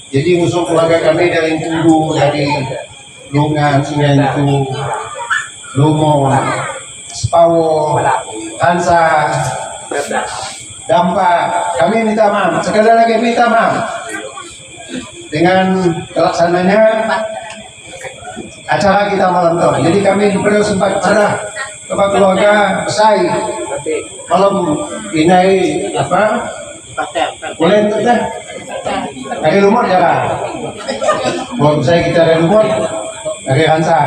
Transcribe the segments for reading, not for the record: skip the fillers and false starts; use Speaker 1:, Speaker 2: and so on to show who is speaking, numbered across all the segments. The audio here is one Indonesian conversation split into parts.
Speaker 1: Jadi musuh keluarga kami dari Tunggu, dari Lungan, Sungai itu, Lumo, Spawo, Hansa, Dampak. Kami minta maaf, sekali lagi minta maaf dengan pelaksananya acara kita malam itu. Jadi kami perlu sempat marah kepada keluarga Pesai malam ini apa? Boleh untuk dah dari lumut jalan. Buat saya kita dari lumut dari Hansa.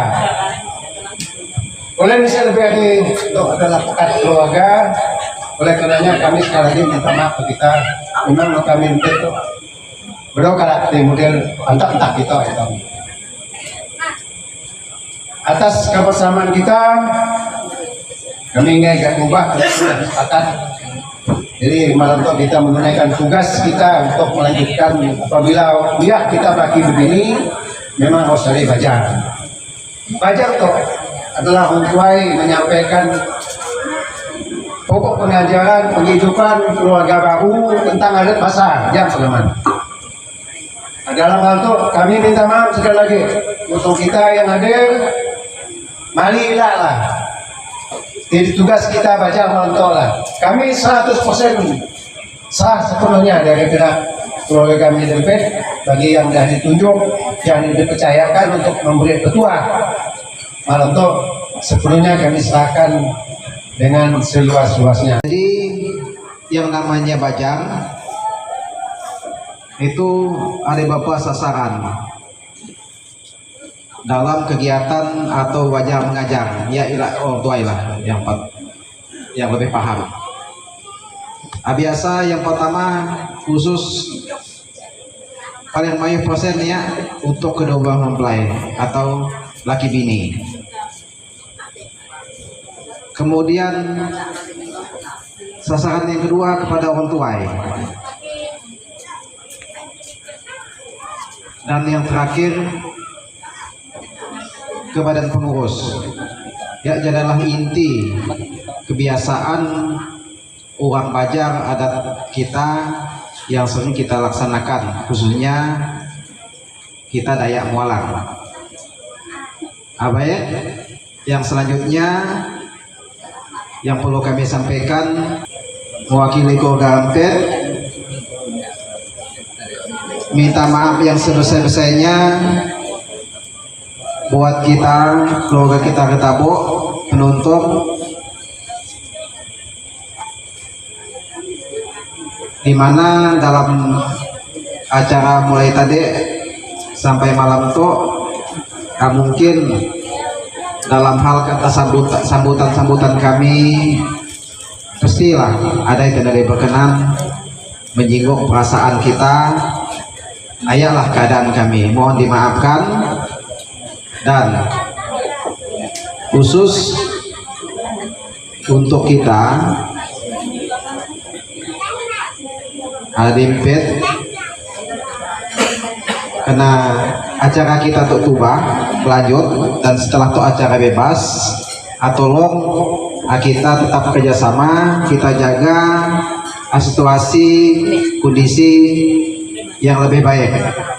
Speaker 1: Boleh bisa lebih lagi untuk adalah pekat keluarga. Oleh karenanya kami sekali lagi minta maaf ke kita. Memang kami itu beliau karakter model entah kita ya. Atas kebersamaan kita, kami ingin agak ubah sudah sepakat. Jadi malam itu kita menunaikan tugas kita untuk melanjutkan apabila lihat kita bagi begini, memang harus dari Bajar. Bajar itu adalah untuai menyampaikan pokok pengajaran penghidupan keluarga baru tentang adat pasar yang Sleman. Dalam hal itu kami minta maaf sekali lagi untuk kita yang hadir, marilah lah. Jadi tugas kita baca malam lah. Kami 100% sah sepenuhnya dari pihak keluarga kami terpet bagi yang sudah ditunjuk, yang dipercayakan untuk memberi petua. Malam itu sepenuhnya kami serahkan dengan seluas-luasnya.
Speaker 2: Jadi yang namanya bajang itu ada beberapa sasaran dalam kegiatan atau wajah mengajar, ya orang tua lah yang lebih paham. Biasa yang pertama khusus paling banyak persen ya untuk kedua belah mempelai atau laki bini. Kemudian sasaran yang kedua kepada orang tua. Dan yang terakhir ke badan pengurus. Ya, jadilah inti kebiasaan orang Bajar adat kita yang sering kita laksanakan, khususnya kita Dayak Mualang. Apa ya? Yang selanjutnya yang perlu kami sampaikan mewakili keluarga Ampet, minta maaf yang sebesar-besarnya buat kita, keluarga kita Retabo, penonton, dimana dalam acara mulai tadi sampai malam itu mungkin dalam hal kata sambutan kami pastilah ada yang tidak berkenan menyinggung perasaan kita. Ayalah keadaan kami, mohon dimaafkan. Dan khusus untuk kita Adimpet, karena acara kita untuk tubah lanjut dan setelah itu acara bebas, tolong kita tetap kerjasama, kita jaga situasi kondisi yang lebih baik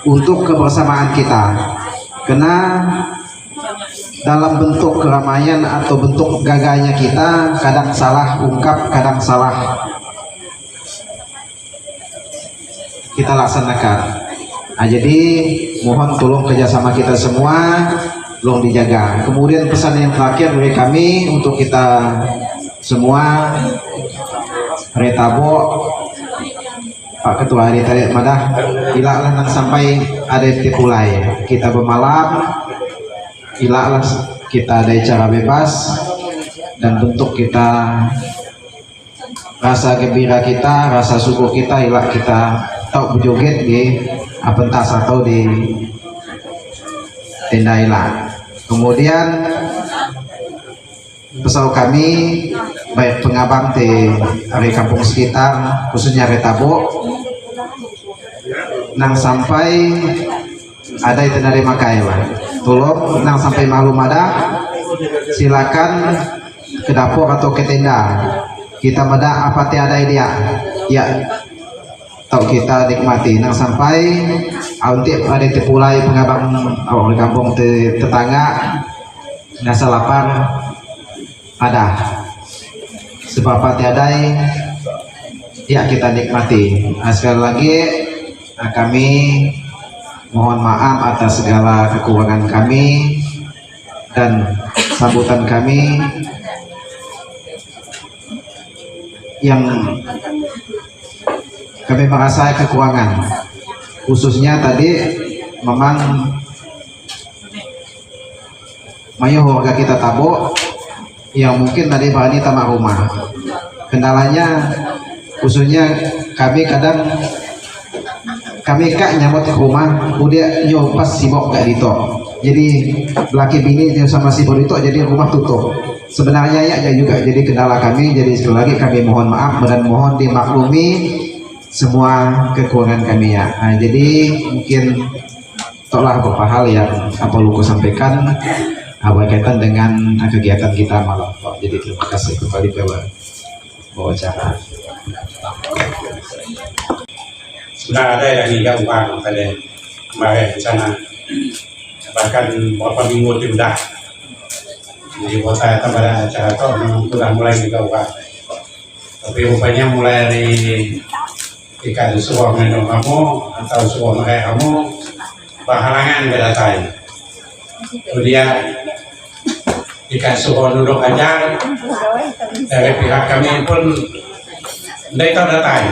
Speaker 2: untuk kebersamaan kita. Karena dalam bentuk keramaian atau bentuk gagahnya kita kadang salah ungkap, kadang salah kita laksanakan. Jadi mohon tolong kerjasama kita semua tolong dijaga. Kemudian pesan yang terakhir dari kami untuk kita semua, Retabo, Pak Ketua hari tadi madah ilaklah nang sampai ada tipulai kita bermalam, ilaklah kita ada acara bebas dan bentuk kita rasa gembira kita, rasa syukur kita, ilak kita tahu berjoget di pentas atau di tenda ilak. Kemudian pesau kami baik pengabang di kampung sekitar khususnya Retabo nang sampai ada itu dari Makai tolong nang sampai maklum ada silakan ke dapur atau ke tenda kita ada apa tiada idea ya tau kita nikmati nang sampai untuk ada tepulai pengabang orang kampung tetangga nasa lapar ada sebab tiadai ya kita nikmati. Sekali lagi kami mohon maaf atas segala kekurangan kami dan sambutan kami yang kami merasa kekurangan, khususnya tadi memang mayo warga kita Tabo yang mungkin tadi Pak ini tamak rumah. Kendalanya khususnya kami kadang kami kak nyamot ke rumah udah nyopas sibok gak dito, jadi laki bini sama si Bodito jadi rumah tutup. Sebenarnya ya juga jadi kendala kami. Jadi sekali lagi kami mohon maaf dan mohon dimaklumi semua kekurangan kami ya. Jadi mungkin tolak beberapa hal yang apa luku sampaikan berkaitan dengan kegiatan kita malam. Jadi terima kasih kembali ke wawancara.
Speaker 3: Sudah ada yang hingga uang tadi kemarin di sana, bahkan beberapa minggu itu sudah di kota pada acara itu memang sudah mulai hingga uang, tapi rupanya mulai dari ikan suah minum kamu atau suah makai kamu berhalangan berdatai. Kemudian ikan suah duduk aja dari pihak kami pun tidak tahu datai.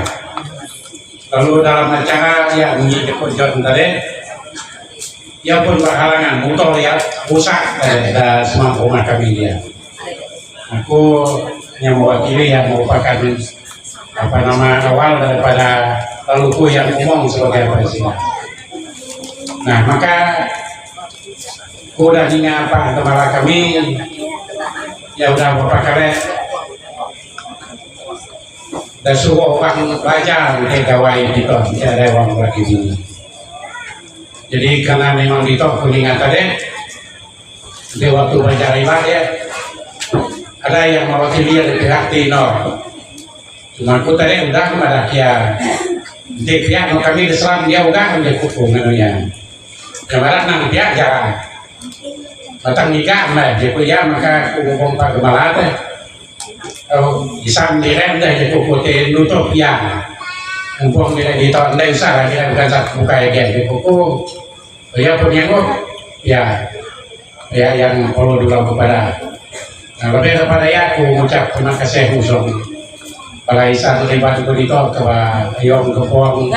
Speaker 3: Lalu dalam acara yang mengikut John tadi, ia pun berhalangan, motor ya rusak dari semua rumah kami dia. Aku yang mewakili yang merupakan awal daripada laluku yang umum sebagai presiden. Nah maka aku udah ingat Pak Kepala kami ya udah beberapa kali dan suruh orang belajar di gawai di toh, tidak ada orang lagi ini. Jadi karena memang di toh kuningan tadi, di waktu belajar ibadah ada yang mewakili dari pihak Tino. Cuma aku tadi udah kepada kia, di pihak kami Islam dia udah menjadi hukum menunya. Kemarin nang pihak jarang. Batang nikah mah dia punya maka aku ngomong Pak Gemala teh. Isam direm dah jadi putih nutup yang mumpung tidak ditolak tidak usah lagi bukan satu buka ya jadi buku ya punya ya yang perlu dulu kepada lebih daripada ya aku mengucap terima kasih khusus pada satu libat itu ditolak kepada ayam kepong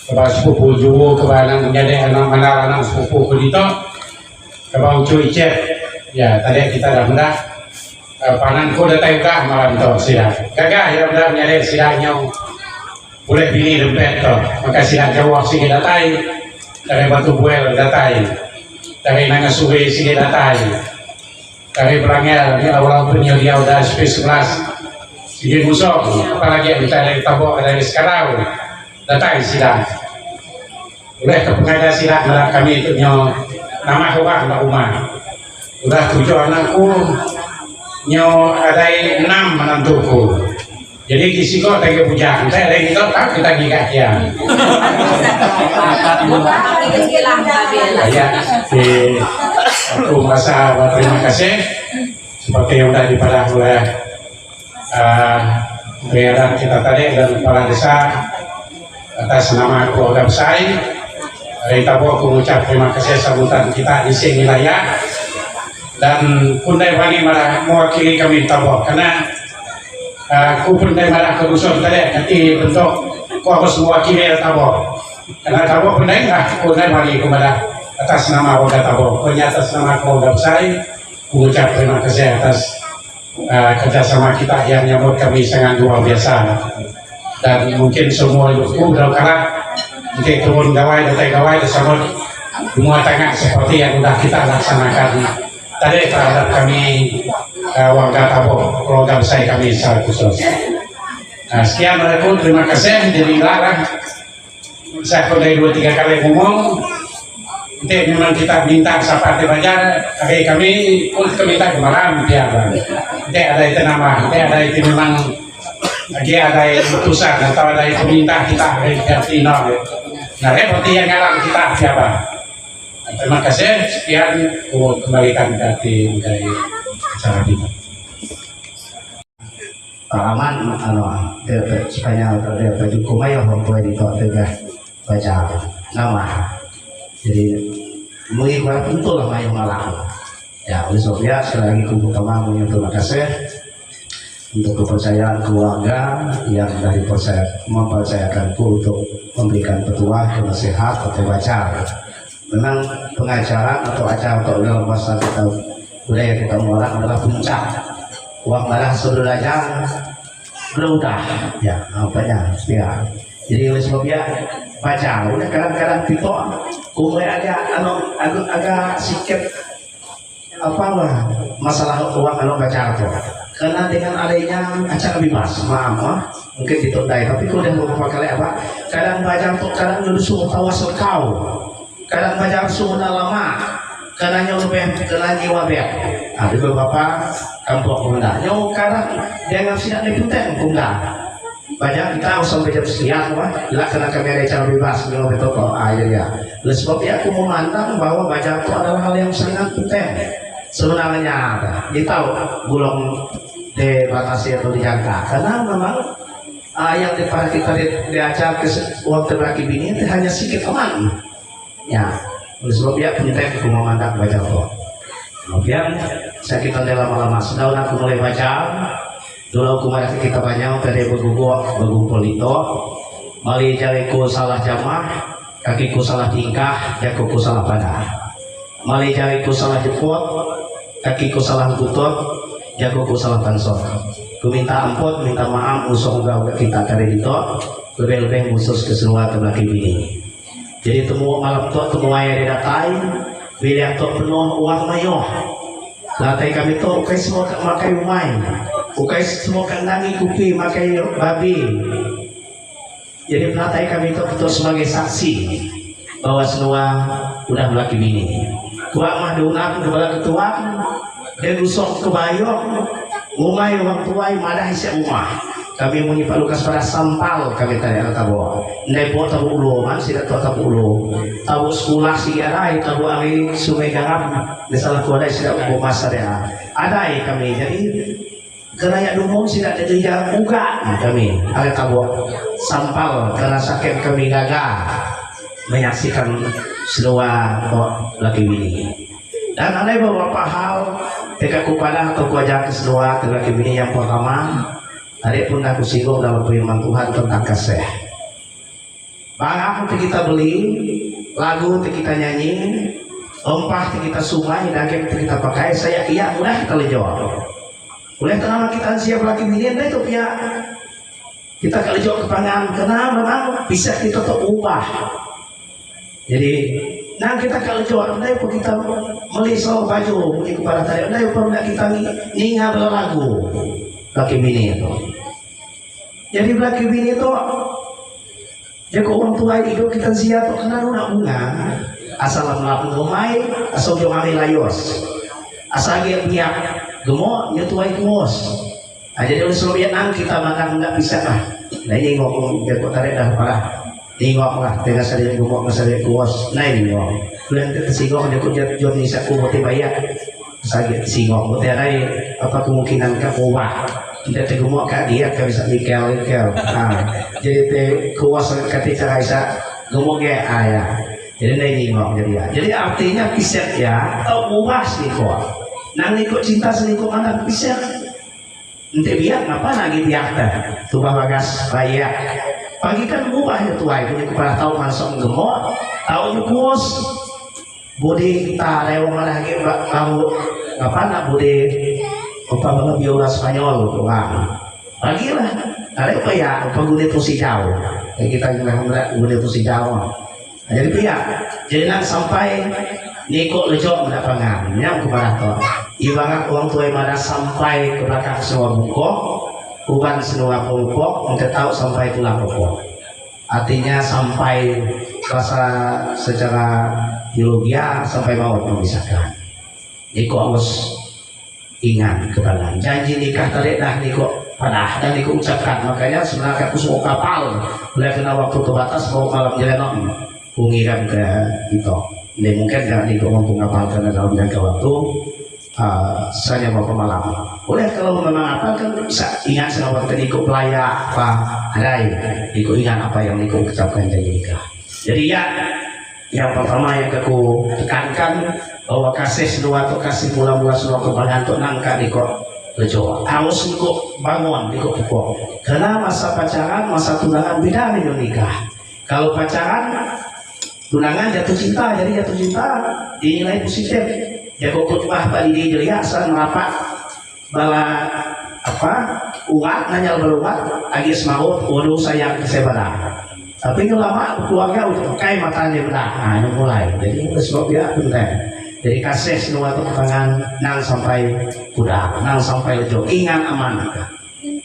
Speaker 3: kepada sepupu juwu kepada menjadi anak sepupu ditolak kepada cuy cek ya tadi kita dah mudah pananku dah tahu kah malam tu sidang gagah yang dah menyadari sidangnya boleh bini dempet tu maka sidang jawab sini datai dari batu buel datai dari nangasuwe sini datai dari Belangel ni awal punya dia udah SP11 sini musuh apalagi yang kita dari Tabok dari Sekarau datai sidang boleh ke pengajar sidang malam kami itu nama orang rumah udah 7 anakku nyo ada 6 menantuku jadi kisiko tadi pujaan saya ada kita tak kita gigak ya ya aku merasa terima kasih seperti yang sudah dipadang oleh peredaran kita tadi dan kepala desa atas nama keluarga besar dari Tabo aku mengucap terima kasih sambutan kita di sini wilayah dan Kundai Wani malah mewakili kami Tabo karena aku Kundai malah kerusuhan tadi nanti bentuk aku harus mewakili Tabo karena Tabo Kundai Wani kepada atas nama warga Tabo pokoknya atas nama keluarga besar mengucap terima kasih atas kerjasama kita yang nyambut kami sangat luar biasa dan mungkin semua itu dalam karena mungkin turun gawai tersebut semua tengah seperti yang sudah kita laksanakan tadi terhadap kami warga Tabo, keluarga besar kami secara khusus. Nah, sekian pun terima kasih. Jadi larang saya pun dari 2-3 kali ngomong. Nanti memang kita minta siapa baca, hari kami pun kita minta ke malam biar. Nanti ada itu nama, nanti ada itu memang lagi ada yang utusan atau ada yang pemerintah kita seperti nol. Nah, seperti yang ngalang kita siapa? Terima kasih. Sekian kembalikan ke tim dari acara kita.
Speaker 1: Aman, supaya dia baju kumai orang tua di tok tengah baca nama. Jadi mengikut untuk lah main malam. Ya, oleh sebab ya sekali lagi kumpul teman terima kasih untuk kepercayaan keluarga yang dari mempercayakanku untuk memberikan petuah, nasihat atau baca. Memang pengajaran atau acara atau dalam bahasa kita budaya kita orang adalah puncak. Uang darah saudaranya berudah, ya apanya, ya. Jadi oleh sebabnya baca, udah kadang-kadang kita kumai aja, agak sedikit apa lah masalah uang kalau baca itu. Karena dengan adanya acara bebas, maaf, mungkin ditundai. Tapi kalau udah beberapa kali apa, kadang baca untuk kadang dulu suruh tawas kau, kadang baca suruh lama, kadang lebih kadang jiwa biar. Ada beberapa kampung kunda, yang kadang jangan siap diputar kunda. Baca kita sampai jam sekian, lah kena kami ada acara bebas, kalau betul kok aja ya. Oleh sebabnya aku memandang bahwa baca itu adalah hal yang sangat penting. Sebenarnya kita tahu belum dibatasi atau dijangka karena memang yang kita di acara waktu berakhir ini itu hanya sedikit teman ya oleh sebab dia penting aku memandang baca kok kemudian saya kita lama-lama sudah aku mulai baca dulu aku mulai kita banyak dari bergumpul itu mali jariku salah jamah kakiku salah tingkah jakuku salah pada mali jariku salah jemput kakiku salah kutut jagoku salah tansor. Ku minta ampun, minta maaf, musuh enggak kita kali itu lebih-lebih khusus ke seluruh belakang ini. Jadi temu malam tu temu ayah didatai, bila tu penuh uang mayo. Latai kami tu ukai semua makai umai, ukai semua kandangi kupi makai babi. Jadi latai kami tu betul sebagai saksi bahwa semua udah belakang ini. Kuat mah diundang kepada ketua. Dan usok kebayong umay orang tuai madah isi rumah kami muni Pak Lukas pada sampal kami tadi ada tabu nepo tabu ulo man sida tabu ulo tabu sekolah si arai tabu ari sungai garam misalnya kuada sida ubo masa dia ada kami jadi keraya dumung sida ada jalan buka kami ada tabu sampal karena sakit kami gagal menyaksikan seluar kok lagi ini dan ada beberapa hal ketika kupada atau kuajar kesedua ketika ini yang pertama hari pun aku singgung dalam firman Tuhan tentang kasih barang kita beli lagu kita nyanyi ompah kita sungai daging kita pakai saya iya mudah kalau jawab boleh kenapa kita siap lagi ini itu ya kita kalau jawab kepanjangan karena memang bisa kita ubah jadi nah kita kalau jual andai pun kita beli soal baju beli kepada tadi andai pun kita ninga lagu laki bini itu jadi laki bini itu jago orang tua hidup kita siap karena nak bunga asal melakukan rumai asal jomari layos asal dia biak gemuk dia tuai kuos jadi oleh sebab yang kita makan tidak bisa lah nah ini ngomong jago tarik dah parah tengok lah tengah saya gumok masalah kuas naik ni orang bulan kita singok dia kujat jual ni saya kuat bayar sakit singok buat ada apa kemungkinan kau ubah kita tegumok kat dia kau bisa nikel jadi te kuas kata cara bisa gumok ya ayah jadi naik ngok jadi artinya piset ya atau ubah sih kau nang ikut cinta selingkuh mana piset nanti biar apa lagi biar tu bagas bayar pagi kan ubah ya tuai punya kepala tahu masuk gemuk tahu nyukus budi kita lewat lagi tahu apa nak budi apa banget biola Spanyol tuh pagi lah ada apa ya apa guna tusi jauh kita bilang guna tusi jauh jadi pihak jadi nak sampai nikok lejok mendapangan yang kepala tahu ibarat orang tua yang ada sampai ke belakang semua bungkuk bukan semua pokok untuk tahu sampai tulang pokok artinya sampai rasa secara biologi sampai maut memisahkan niko harus ingat kepada janji nikah tarik dah niko
Speaker 3: panah dan diucapkan. Makanya sebenarnya aku suka kapal boleh kena waktu terbatas mau malam jalan pungiran ke itu ini mungkin gak niku mampu ngapalkan dalam jangka waktu saya mau ke malam boleh kalau memang apa kan bisa ingat selawat ke niku pelayak apa ada niku ingat apa yang niku ucapkan janji nikah. Jadi ya yang pertama yang aku tekankan bahwa kasih senua atau kasih mula-mula senua kebangan untuk nangka niku lejo harus niku bangun niku pupuk karena masa pacaran masa tunangan beda dengan nikah. Kalau pacaran tunangan jatuh cinta, jadi jatuh cinta dinilai positif. Jago khutbah bali di jelia asal merapat bala apa uat nanya beruat agis maut waduh sayang kesebada. Tapi lama keluarga udah pakai matanya belah. Nah ini mulai. Jadi sebab dia penting. Jadi kasih semua itu tangan nang sampai kuda, nang sampai lejo, ingat aman.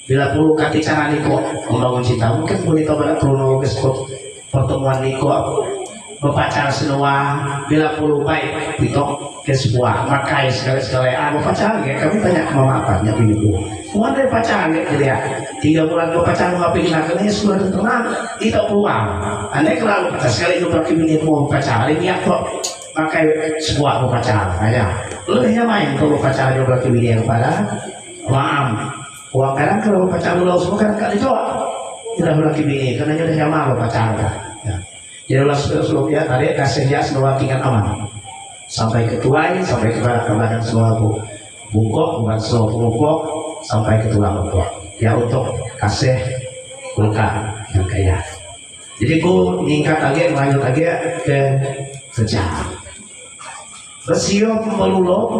Speaker 3: Bila perlu kati cara niko membangun cinta, mungkin boleh coba kronologis pertemuan niko berpacar semua. Bila perlu baik itu ke sebuah makai sekali-sekali. Berpacar ya kami tanya mama apa nya ibu. Semua dari pacaran ya jadi ya 3 bulan berpacaran ngapain nakalnya sudah tenang tidak peluang. Andai kalau sekali itu berkini mau pacaran ini aku pakai sebuah berpacaran aja. Lebihnya main kalau berpacaran juga berkini yang pada maaf. Uang kadang kalau berpacaran dulu semua kan gak dicoba. Sudah berkini karena sudah sama berpacaran. Ya. Jadi Allah sudah ya tadi kasih dia semua tingkat aman. Sampai ketuai sampai kepada kemarin semua bungkuk bukan semua bungkuk sampai ke tulang bungkuk ya untuk kasih kulka yang kaya. Jadi ku meningkat lagi lanjut lagi ke kerja bersiap melulung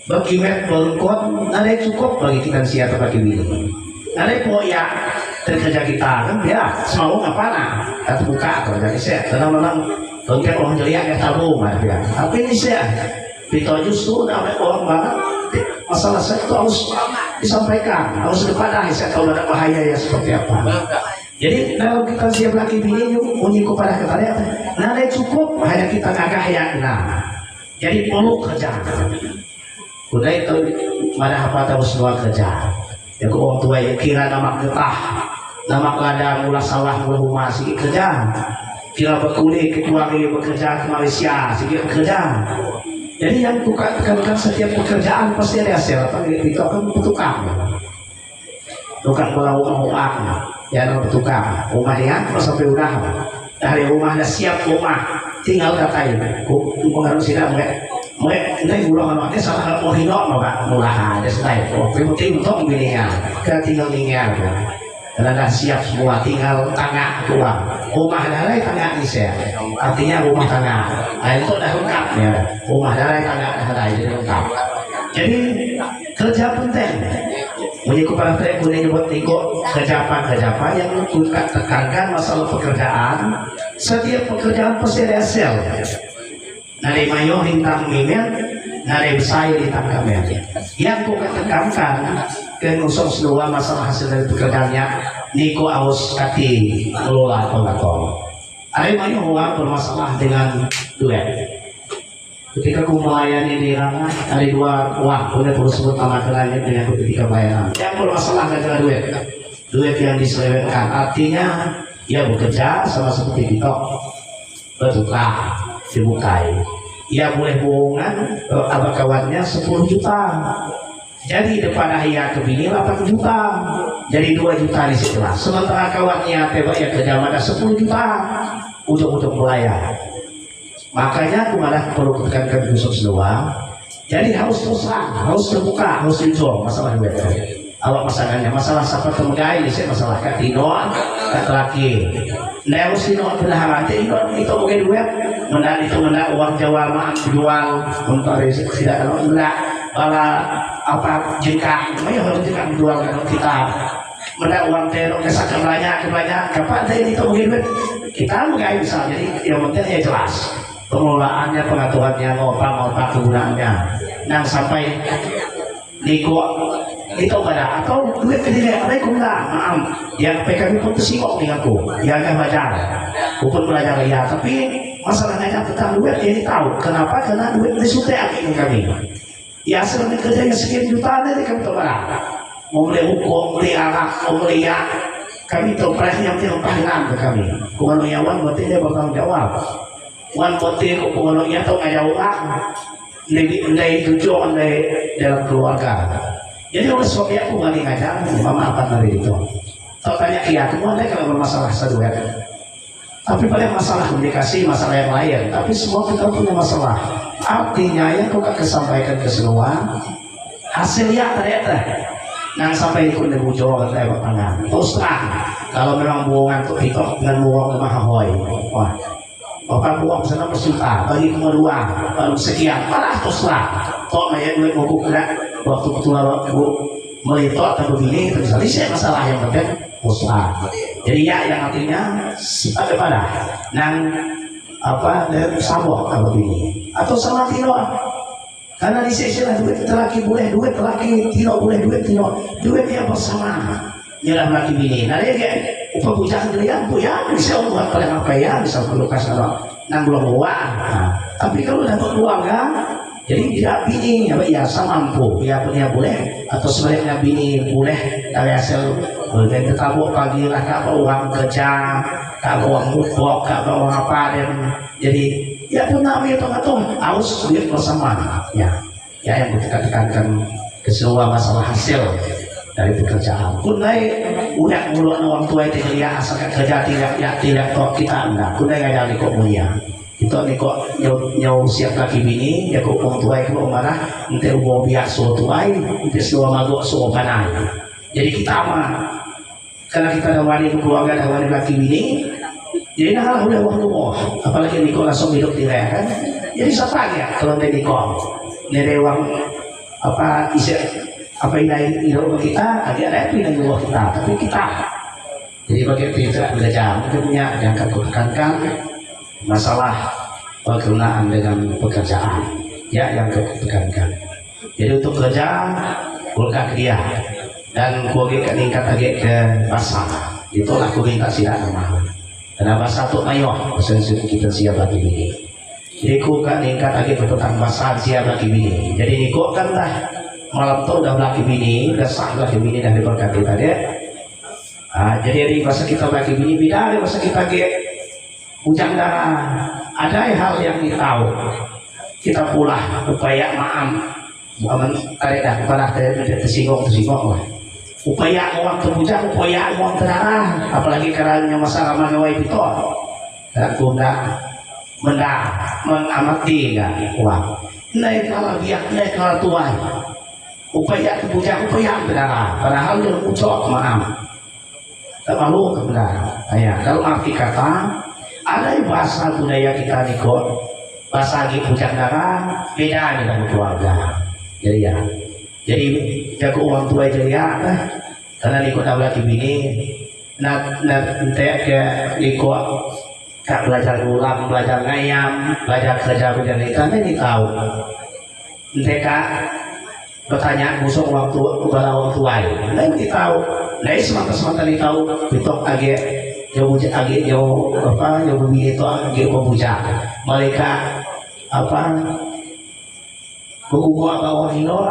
Speaker 3: berkimet melungkot ada cukup bagi kita siapa bagi minum ada ya kerja kita kan ya mau apa nah atau buka atau jadi saya karena memang bangkit orang jeliak yang tahu ya tapi ini saya itu justru namanya orang banget masalah saya itu harus disampaikan harus dipadahi saya tahu ada bahaya ya seperti apa. Jadi kalau kita siap lagi bini bunyi kepada kita nah ada cukup hanya kita ngagah ya nah jadi perlu kerja udah itu mana apa tahu semua kerja ya ke orang tua yang kira nama getah nama kelada mula salah mula masih kerja kira berkulit keluarga bekerja ke Malaysia sedikit kerja. Jadi yang tekankan setiap pekerjaan pasti ada hasil. Itu akan tukang bola rumah ya tukang rumah dia sampai udah dari rumah dah siap rumah tinggal datain pengaruh sila mereka ini ulang anaknya salah mau hinok mula ada selesai penting untuk memilihnya kita tinggal tinggal karena dah siap semua tinggal tangga keluar rumah dari tangga ini saya artinya rumah tangga itu dah lengkap ya rumah dari tangga dari jadi lengkap jadi kerja penting punya kepala saya punya buat niko kerja apa yang kita tekankan masalah pekerjaan setiap pekerjaan pasti ada hasil dari mayo hintang mimin dari besar hintang kamera yang ku tekankan ke nusuk semua masalah hasil dari pekerjaannya niko aus kati kelola pengatur ada banyak orang bermasalah dengan duit ketika aku melayani di ranah ada 2 uang udah perlu sebut nama kelanya dengan ketika bayaran yang bermasalah dengan duit yang diselewengkan artinya ya bekerja sama seperti kita bertukar dibukai ia boleh bohongan abang kawannya 10 juta jadi depan ayah ke bini 8 juta jadi 2 juta di situlah sementara kawannya tebak yang kerja ada 10 juta ujung-ujung melayar makanya aku malah perlu tekankan khusus doang jadi harus terang harus terbuka harus jujur masalah duit awak pasangannya masalah siapa temugai ini masalah katino laki nah harus tino berharap itu mungkin duit mendak itu mendak uang jawa maaf jual untuk tidak kalau mendak bala apa jika namanya harus jika jual kalau kita mendak uang terong kesakan banyak kapan tadi itu mungkin kita nggak bisa jadi yang penting ya jelas pengelolaannya pengaturannya ngopak kegunaannya nah sampai niko itu pada atau duit kediri ada kumlah maaf yang PKB pun tersinggung denganku yang akan belajar pun belajar ya tapi masalahnya tentang duit ini tahu kenapa karena duit disutai akhirnya kami ya hasilnya kerjanya sekian jutaan dari kami terbarang mau beli hukum, beli arak, mau beli ya, kami topres yang palingan ke kami. Kung yang wan berarti dia bertanggung jawab. Wan berarti kung yang tahu ngajawab, lebih tujuan dari dalam keluarga. Jadi oleh sebab itu aku nggak ngajar, memaafkan dari itu. Tahu tanya iya, semua kalau bermasalah seduet. Tapi pada masalah komunikasi, masalah yang lain. Tapi semua kita punya masalah. Artinya ya kok kesampaikan keseluruhan hasilnya ternyata nang sampai ikut nebujol lewat tangan. Terus terang kalau memang buangan tuh itu dengan buang mahahoy. Wah, bapak buang sana berjuta, bagi kedua baru sekian, malah terus terang. Kok naya duit mau buka waktu ketua bu melihat atau begini terjadi saya masalah yang penting usaha. Jadi ya yang artinya bagaimana nang apa sabok kalau begini atau sama tidak karena di sisi duit laki boleh duit laki tidak boleh duit yang bersama nyelah laki bini nah dia kayak upah bujang dia ya bisa buat paling apa ya bisa perlu kasar nang belum uang tapi kalau dapat uang kan jadi tidak bini ya mampu ya punya boleh atau sebaliknya bini boleh dari hasil dan ketabuk pagi lah kak uang kerja kak uang mupok kak uang apa dan jadi ya pun nabi itu harus duit bersama ya yang kita tekankan keseluruhan masalah hasil dari pekerjaan pun naik udah mulut orang tua itu dia asalkan kerja tidak kok kita enggak pun naik ada kok mulia itu nih kok nyau siap laki bini ya kok orang tua itu marah nanti mau biasa tuai nanti semua magok semua panai jadi kita mah karena kita ada wanita keluarga ada wanita laki bini jadi nah udah wah apalagi Niko langsung hidup di raya kan jadi siapa ya kalau dari Niko dari uang apa isi apa yang hidup kita agak ada yang hidup kita tapi kita jadi bagi kita belajar mungkinnya yang aku tekankan masalah perkenaan dengan pekerjaan ya yang aku tekankan jadi untuk kerja kulka dia dan kuagi meningkat lagi ke pasar itulah kuagi tak siap nama karena bahasa itu ayo pesan kita siap lagi bini jadi kuka meningkat lagi ke petang pasar siap lagi bini jadi ini kok kan lah malam itu udah laki bini udah sah laki bini dan diberkati tadi jadi di bahasa kita laki bini beda dari bahasa kita ke ujang darah ada hal yang kita tahu kita pula upaya maaf bukan tarik dah kepada tersinggung lah upaya uang terpuja, upaya uang terarah apalagi karena masalah manawai itu dan guna mengamati kan uang naik kalau dia naik kalau tuan upaya terpuja, upaya terarah padahal dia ucap maaf tak malu kebenaran kalau arti kata ada bahasa budaya kita nih kok bahasa lagi puja darah beda dengan keluarga jadi jago uang tua itu ya karena ikut laki bini nanti ke ikut kak belajar ulang belajar ngayam belajar kerja ikan ini tahu nanti kak bertanya musuh uang tua nanti tahu nanti semata ini tahu betok agak jauh apa jauh bumi itu agak membuja mereka apa buku bawah hino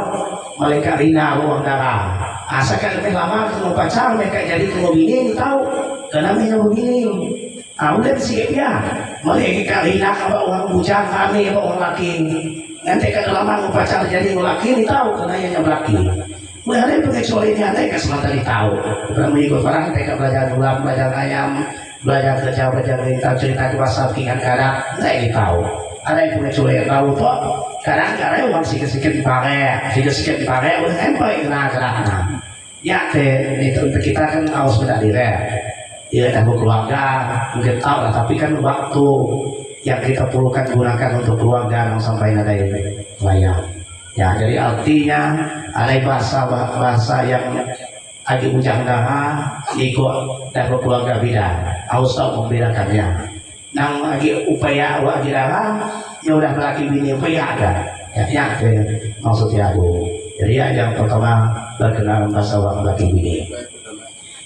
Speaker 3: mereka rina ruang darah asalkan lebih lama ketemu pacar mereka jadi ketemu bini tahu karena mereka begini udah siap ya mereka rina apa orang bujang kami apa orang laki nanti kan lama pacar jadi orang laki tahu karena yang laki mulai ada pengecualiannya ada yang semata tahu karena mengikut orang mereka belajar ulang belajar ayam belajar kerja belajar cerita ke pasal kingan karak mereka tahu ada yang pengecualian tahu tuh kadang-kadang uang sikit-sikit dipakai udah sampai kena ya itu untuk kita kan harus beda diri ya dan keluarga mungkin tahu lah tapi kan waktu yang kita perlukan gunakan untuk keluarga yang sampai ada yang layak ya jadi artinya ada bahasa yang lagi ujang darah ikut dan keluarga beda harus tahu membedakannya nang lagi upaya lagi darah ya udah laki bini upaya ada ya maksudnya aku jadi yang pertama berkenaan bahasa laki bini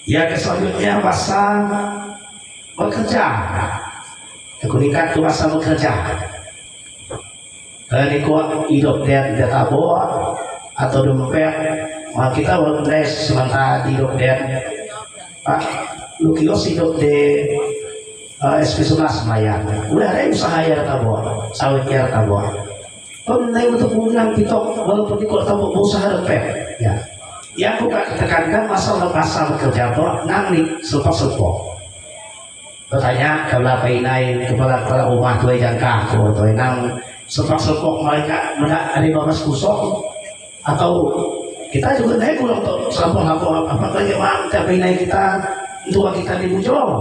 Speaker 3: ya selanjutnya bahasa bekerja keunikan itu bahasa bekerja ini kuat hidup dia tidak tabur atau dompet
Speaker 4: Kita walaupun dari sementara hidup dan Pak Lukios hidup di SP11 Melayan. Udah ada usaha ya tabo, sawit ya tabo. Penting untuk mengulang pitok walaupun di kota tabo usaha repet. Ya, yang bukan tekankan masalah pasal bekerja tuh nangli sepak-sepak. Bertanya kalau painai kepala rumah tuai jangka, tuai nang sepak-sepak mereka ada babas kusok atau kita juga naik pulang untuk selampung apa lagi mang tapi naik kita tua kita di bujong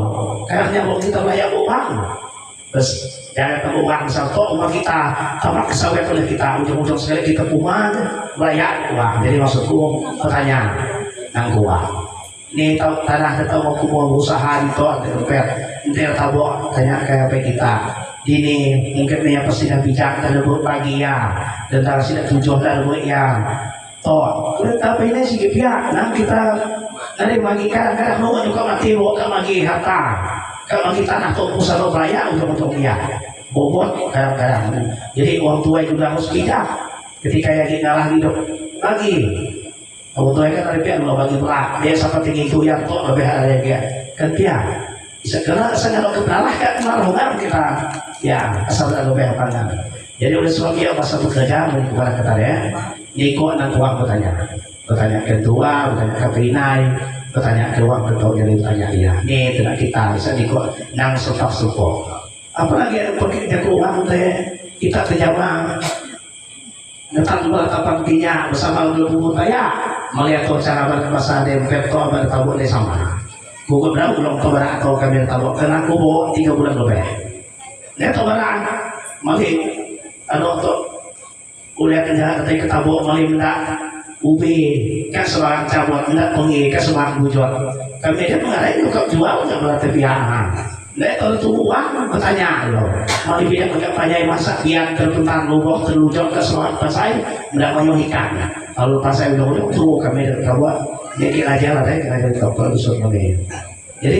Speaker 4: karena mau kita bayar uang terus jangan tahu uang satu uang kita sama kesawet oleh kita ujung-ujung sekali kita pulang bayar uang. Jadi maksudku pertanyaan nang gua ini tahu tanah kita mau kumul usaha itu ada dia tahu tanya kayak apa kita ini mungkin punya pasti bijak dan lebih pagi ya dan tak sih tujuh dan lebih ya toh tapi ini sih pihak nah kita nanti bagi kadang-kadang mau juga mati bukan bagi harta kalau bagi tanah tuh usaha bayar untuk dia bobot kadang-kadang. Jadi orang tua juga harus bijak ketika yang ngalah hidup lagi orang tua kan dari pihak lo bagi berat dia seperti itu yang tuh lebih ada dia kan pihak bisa kena sangat kenalah kan malah kita ya asal ada lebih pandang. Jadi oleh sebab itu pasal bekerja kepada kita ya Niko anak uang bertanya kedua, bertanya ke Pinai, bertanya ke uang kedua jadi bertanya dia. Ini tidak kita bisa Niko nang sepak supo. Apalagi ada pergi ke uang teh kita terjawab. Ngetan berapa pinya bersama dulu saya melihat cara berbahasa dempet atau bertabur di sama. Buku berapa belum kebarang atau kami tahu karena aku bawa 3 bulan lebih. Lihat kebarang malik untuk kuliah kerja ketika ketabuk melindak ubi kan seorang cabut tidak pengi kan seorang bujot kami dia mengalami juga jual nggak berarti piangan nah itu uang bertanya loh mau dibilang pakai panjai masak biar terbentar lubuk terlujok ke seorang pasai tidak menyuhikan kalau pasai udah tuh kami ketabuk dia kira aja lah kira aja ketabuk usut mungkin. Jadi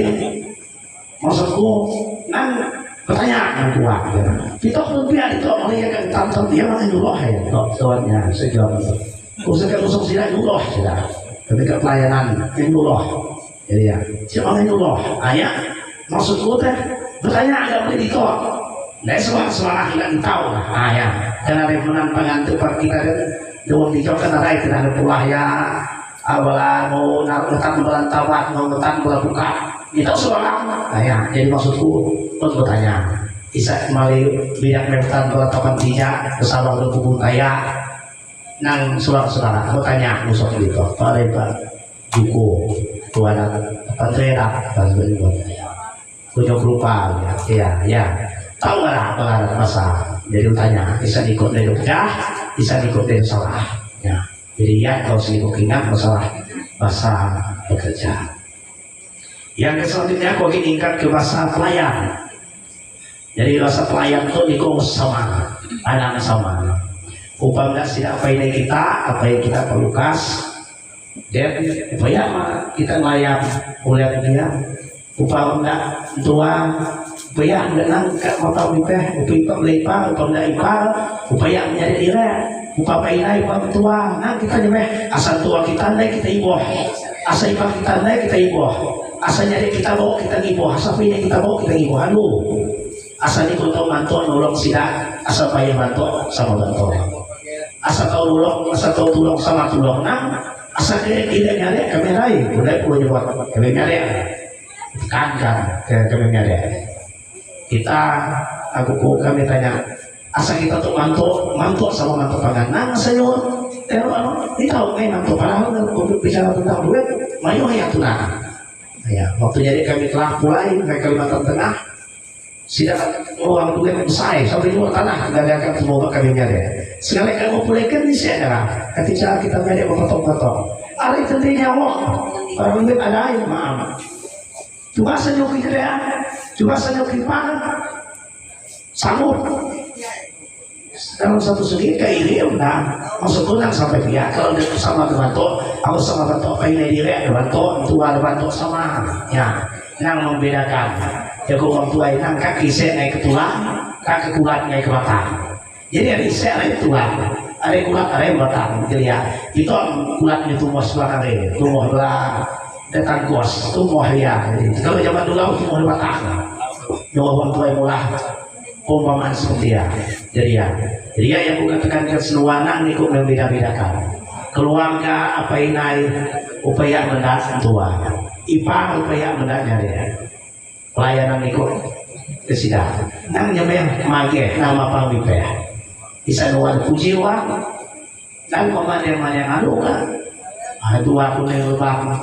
Speaker 4: maksudku nang pertanyaan yang kuat ya. Kita pun biar itu melihat tentang dia mana dulu ya tuannya sejauh itu usahakan usung sila dulu sudah ketika pelayanan yang dulu jadi ya siapa yang dulu ayah maksudku teh bertanya ada boleh itu nah semua hilang tahu lah ayah karena ada penampangan tempat kita kan doang dijawab kan ada itu ada pulah ya awalan mau ngetan bulan tawat mau ngetan bulan buka itu soal ayah jadi maksudku untuk bertanya bisa kembali bidak mertan beratapan tidak bersama berhubung kaya nang saudara bertanya musuh itu pada buku tuan pantera dan sebagainya punya berupa ya tahu nggak apa masa jadi tanya bisa ikut dari kerja bisa ikut dari salah ya jadi ya kalau sedikit ingat masalah bahasa bekerja. Yang selanjutnya kau ingin ke bahasa pelayan. Jadi bahasa pelayan itu ikut sama, anak sama. Upamanya tidak apa yang kita, apa yang kita perlukas, dan upaya kita layak oleh dia. Upamanya tua, upaya tidak nangkat mata upaya, upaya lepas, upaya ipal, upaya menjadi diri. Upaya ini upaya tua, nah kita nyampe asal tua kita naik kita ibu, asal ipal kita naik kita ibu. Asalnya kita bawa kita ibu, asalnya kita bawa kita ibu. Halo, asal itu untuk bantu nolong sidak, asal payah bantu sama bantu. Asal tahu nolong, asal tahu tolong sama tolong. Nah, asal dia tidak nyari kami lain, udah punya buat kami nyari, kan kami nyari. Kita, aku kami tanya, asal kita tuh mantu sama mantu pangan. Nah, sayur, ini tahu kan mantu padahal bicara tentang duit, mayu yang tunang. Ya, waktu jadi kami telah mulai ke Kalimantan Tengah, sidak uang duit besar sampai jual tanah dan akan semoga kami nyari. Sekali kamu pulihkan di sini adalah ketika kita nyari potong-potong. Ada tentunya Allah, para duit ada yang maaf. Coba senyum kita, coba senyum kita, sanggup. Dalam satu segi kayak ini udah masuk kunang sampai dia kalau dia bersama dengan to, aku sama bantu apa ini dia dengan to, tua dengan to sama, ya, yang membedakan. Ya orang tua ini kaki saya naik ke tulang, kaki kuat naik ke batang. Jadi ada saya naik tulang, Ada kulat ada yang batang dia itu kulatnya tumbuh sebelah kare tumbuh belah datang kos tumbuh ya kalau zaman dulu tumbuh batang nyawa orang tua yang mulah umpamaan seperti ya jadi yang bukan tekankan senuana ini kok membeda-bedakan keluarga apa ini upaya mendat tua ipar upaya mendaknya ya pelayanan ikut kesidang namanya yang mage nama pamipeh bisa nuan puji wang dan komandan yang adu kan adu aku nih lebang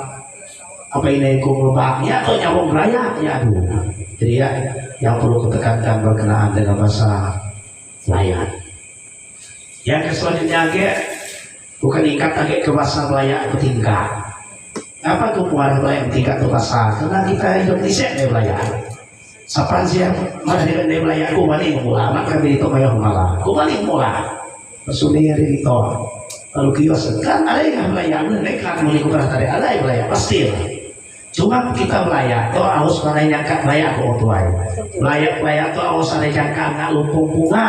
Speaker 4: apa ini aku lebangnya atau nyawang raya ya aduh jadi ya yang perlu kutekankan berkenaan dengan bahasa layan yang selanjutnya bukan ikat lagi ke bahasa layak bertingkat apa tuh puan layak bertingkat ke bahasa karena kita Indonesia nih layak Sapan siya madalikan na yung laya ko maling mula magkabi dito kayo humala ko maling mula masunay rin dito lalu kiyos kan alay nga laya mo na ikat mo ko tadi alay laya pasti cuma kita laya to harus manay nyangka laya ko tuay laya to harus manay nyangka nga lumpung bunga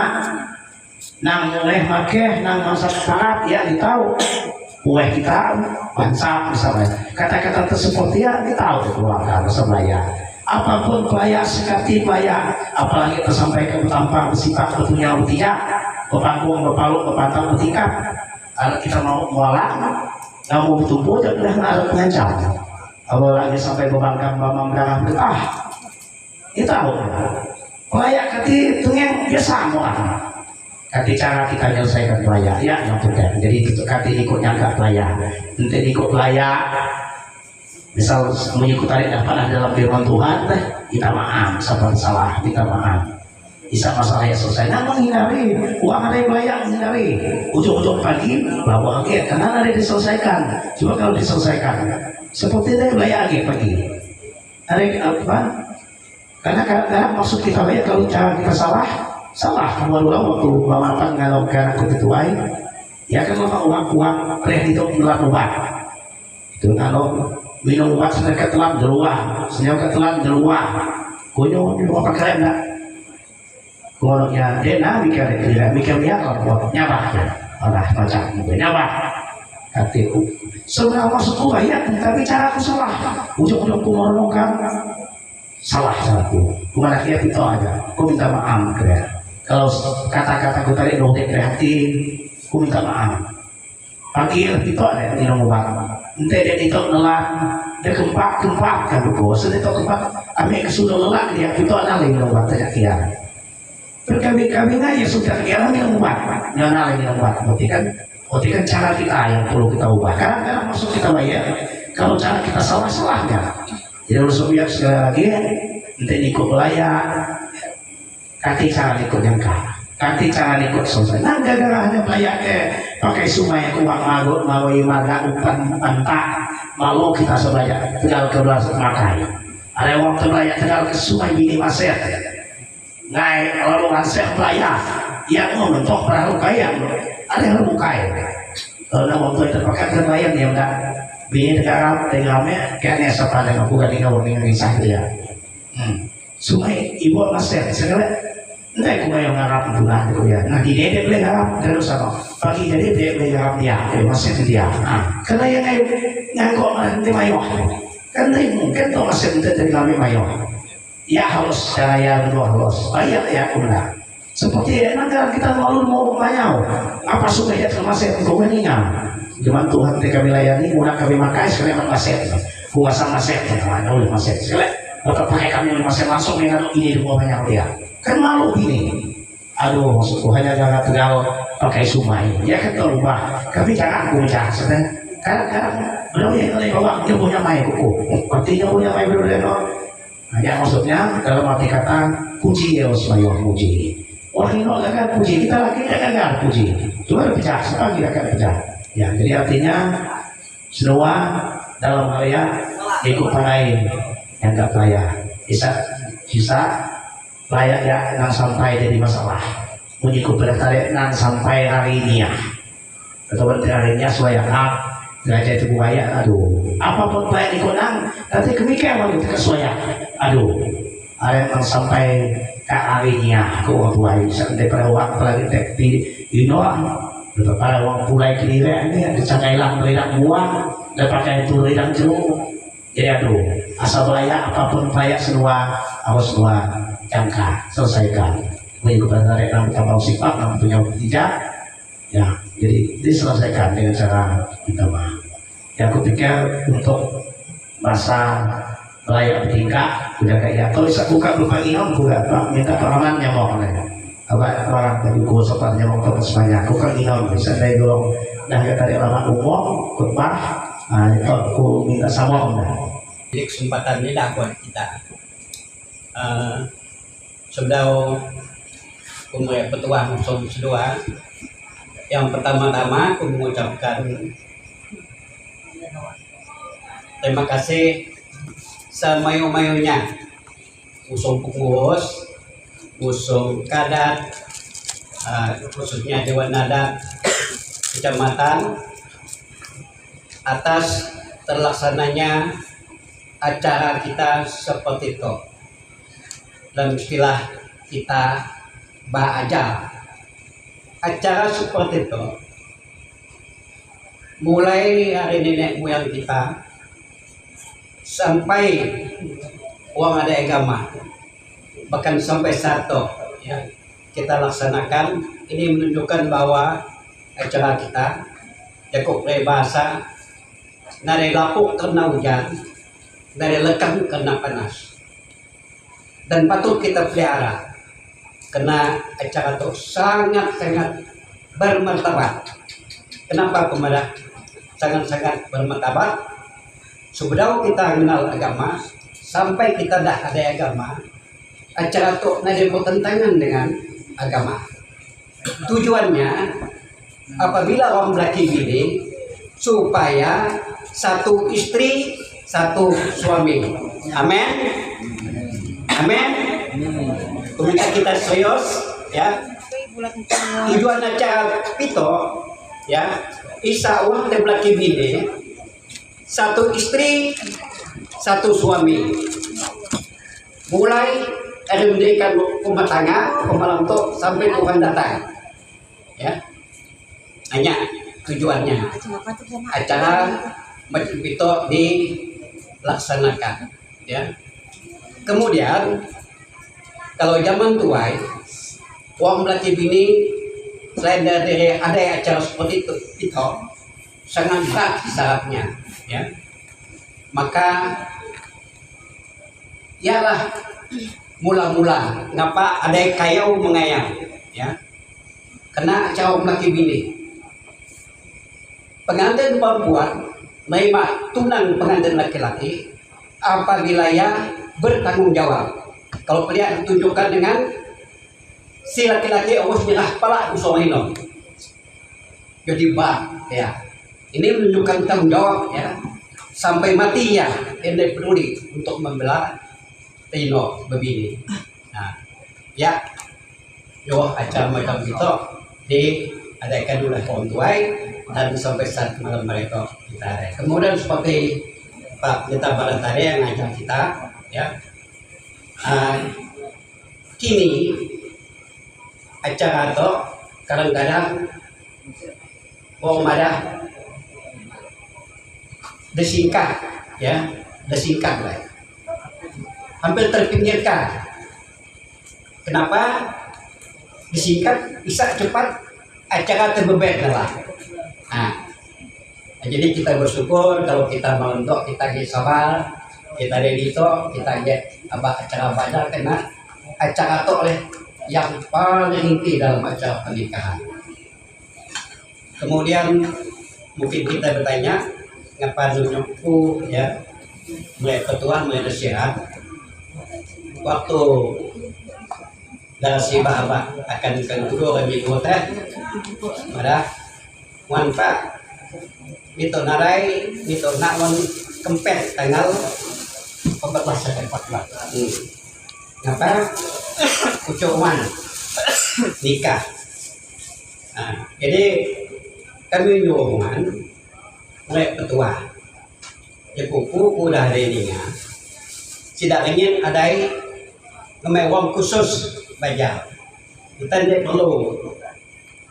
Speaker 4: nang mulai makeh nang masa karat ya ditahu buah kita bangsa misalnya kata-kata tersebut ya ditahu keluarga bersebaya apapun pelayak sekati pelayak apalagi tersampaikan bertampang bersifat berpunya utiak berpanggung berpaluk berpantang bertingkap kalau kita mau mualak nggak mau bertumbuh dan udah nggak ada pengancam apalagi sampai berbangkang bambang darah betah kita tahu pelayak kati tengeng biasa mualak kati cara kita menyelesaikan pelayak ya yang penting jadi kati ikut nyangka pelayak nanti ikut pelayak misal mengikuti apa dalam firman Tuhan kita maaf sabar salah kita maaf bisa masalah yang selesai nah menghindari uang ada yang layak menghindari ujung-ujung pagi bawa lagi karena ada yang diselesaikan cuma kalau diselesaikan seperti itu layak lagi pagi ada apa karena kadang-kadang maksud kita layak kalau cara kita salah dua-dua waktu memapan kalau karena ketuai ya kan uang kredit itu melakukan itu kalau minum obat sedangkan telan deluah sedangkan telan deluah kunyo apa keren nak konoknya dena mikir kalau nyabah ya Allah macam itu nyabah hatiku sebenarnya maksudku ya tapi caraku salah ujung-ujungku merenungkan salahku bukan akhirnya itu aja aku minta maaf keren kalau kata-kataku tadi dongeng kreatif aku minta maaf pagi itu ada di nomor ente dia itu nelan dia kempak kan buku sedih itu kempak ambil kesudah lelak dia itu analin nomor tanya kia berkami-kami ya sudah kira yang ubah analin yang ubah berarti kan cara kita yang perlu kita ubah karena maksud kita bayar kalau cara kita salahnya jadi harus biar sekali lagi ente ikut layak kaki cara ikut yang kanti cara ikut selesai. Nah gara-gara hanya layak pakai sumai uang magot mawai maga umpan pantak malu kita sebaya tinggal ke belas makai. Ada uang terlayak tinggal ke sumai bini maset. Ngai lalu maset layak yang mau mentok perahu kaya. Ada yang lebih kaya. Kalau waktu itu pakai terlayak dia udah bini negara tengahnya kayaknya sepanjang aku gak tinggal dengan kisah dia. Sumai ibu maset segala. Entah aku yang ngarap bulan itu ya. Nah di dia boleh ngarap terus apa? Pagi jadi dia boleh ngarap dia, masih itu dia. Karena yang ngangkok nanti mayo, kan mungkin tuh masih itu dari kami mayo. Ya harus cara yang harus bayar ya kumla. Seperti negara kita lalu mau mayo, apa supaya termasuk itu meningan. Cuman Tuhan kami layani, mudah kami makai sekalian masih, puasa masih, mana oleh masih sekalian. Atau pakai kami masih langsung dengan ini dua banyak dia. Kan malu ini aduh maksudku hanya jangan tinggal pakai sumai ya kan terubah tapi jangan aku bicara kadang-kadang belum yang kali bawa dia punya mai kuku artinya punya mai berbeda hanya maksudnya dalam arti kata puji ya usmayo puji orang ini kan puji kita lagi kan puji cuma berbicara sekarang kita akan bicara ya jadi artinya semua dalam karya ikut lain yang tak kaya bisa layak ya nang sampai jadi masalah mengikut bertarik nang sampai hari ini ya atau bertarinya suaya nggak itu buaya aduh apapun layak ikut nang nanti kemikian itu kesuaya aduh ada nang sampai ke hari ini ya aku buaya sampai pada waktu lagi tekti ino Para wong pulai kelira ini ada cakailang lilang buah, dan pakai itu lilang jeruk. Jadi aduh, asal layak apapun layak semua, awas semua jangka selesaikan. Mengikuti dari enam kapal sifat, enam punya tidak, ya. Jadi diselesaikan dengan cara minta maaf. Ya aku pikir untuk masa layak bertingkah udah kayak kalau bisa buka lupa inom juga pak minta perlamannya mau kan apa orang tadi gua sopannya mau ke semuanya aku kan inom bisa dari dulu dah ya tadi lama umum khutbah itu aku minta sama om.
Speaker 5: Jadi kesempatan ini dah buat kita sudah umur petua musuh kedua yang pertama-tama aku mengucapkan terima kasih semayu-mayunya usung pengurus, usung kadat, khususnya Dewan Adat Kecamatan atas terlaksananya acara kita seperti itu. Dalam istilah kita ba'aja acara seperti itu mulai hari nenek moyang kita sampai orang ada agama bahkan sampai satu ya kita laksanakan. Ini menunjukkan bahwa acara kita cukup bahasa dari lapuk kena hujan, dari lekang kena panas, dan patut kita pelihara karena acara itu sangat-sangat bermartabat. Kenapa pemuda sangat-sangat bermartabat? Sebelum kita kenal agama sampai kita dah ada agama, acara itu nanti bertentangan dengan agama. Tujuannya apabila orang laki bini supaya satu istri satu suami. Amin. Amin. Kemudian kita serius ya. Tujuan acara itu ya isa uang dan laki bini satu istri satu suami, mulai ada mendirikan rumah tangga pemalam itu sampai Tuhan datang ya. Hanya tujuannya acara macam itu dilaksanakan ya. Kemudian kalau zaman tua uang laki bini selain dari ada acara seperti itu sangat berat syaratnya ya. Maka ialah mula-mula ngapa ada kayau mengayang ya kena acara laki bini. Pengantin perempuan memang tunang pengantin laki-laki apabila ya bertanggung jawab. Kalau pria ditunjukkan dengan si laki-laki awas nyerah pala usolino. Jadi ya ini menunjukkan tanggung jawab ya. Sampai mati ya ini peduli untuk membela Tino begini. Nah ya yo acara macam itu diadakan oleh kaum tuai dan sampai saat malam mereka kita ada. Kemudian seperti Pak Pendeta Balantari yang ngajak kita ya. Kini acara itu kadang-kadang orang ada disingkat ya, disingkat lah, hampir terpinggirkan. Kenapa disingkat? Bisa cepat acara terbebet lah. Nah, jadi kita bersyukur kalau kita melontok, kita sabar, kita dedito, kita apa acara banyak kena acara itu oleh yang paling inti dalam acara pernikahan. Kemudian mungkin kita bertanya, ngapa nyunyukku ya mulai ketua mulai nasihat waktu dari si bapak akan kedua kami teh pada wanpa itu narai itu nakwan kempet tanggal 14 ngapa kucuman nikah. Nah, jadi kami nyuruhan oleh ketua ya kuku udah ada ininya tidak ingin ada uang khusus baca kita tidak perlu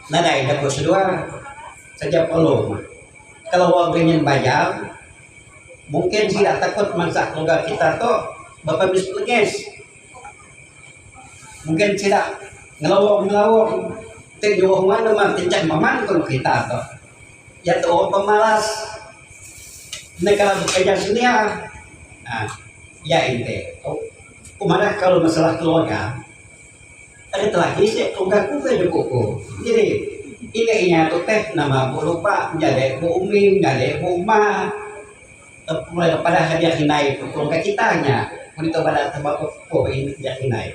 Speaker 5: nadai dapat sedua saja pelum. Kalau orang ingin bayar, mungkin tidak takut mangsa keluarga kita tuh bapak bis pelengis. Mungkin tidak ngelawak tenjuh mana mah tencang maman kalau kita tuh. Ya tuh orang pemalas. Negara bekerja sini ya. Nah, ya ente. Kemana kalau masalah keluarga? Ada lagi sih keluarga ku kayak kuku. Jadi ingatnya tuh teh nama bu lupa jadi bu umi jadi bu ma mulai pada hadiah hinai keluarga kitanya wanita pada tempat kok ini hadiah hinai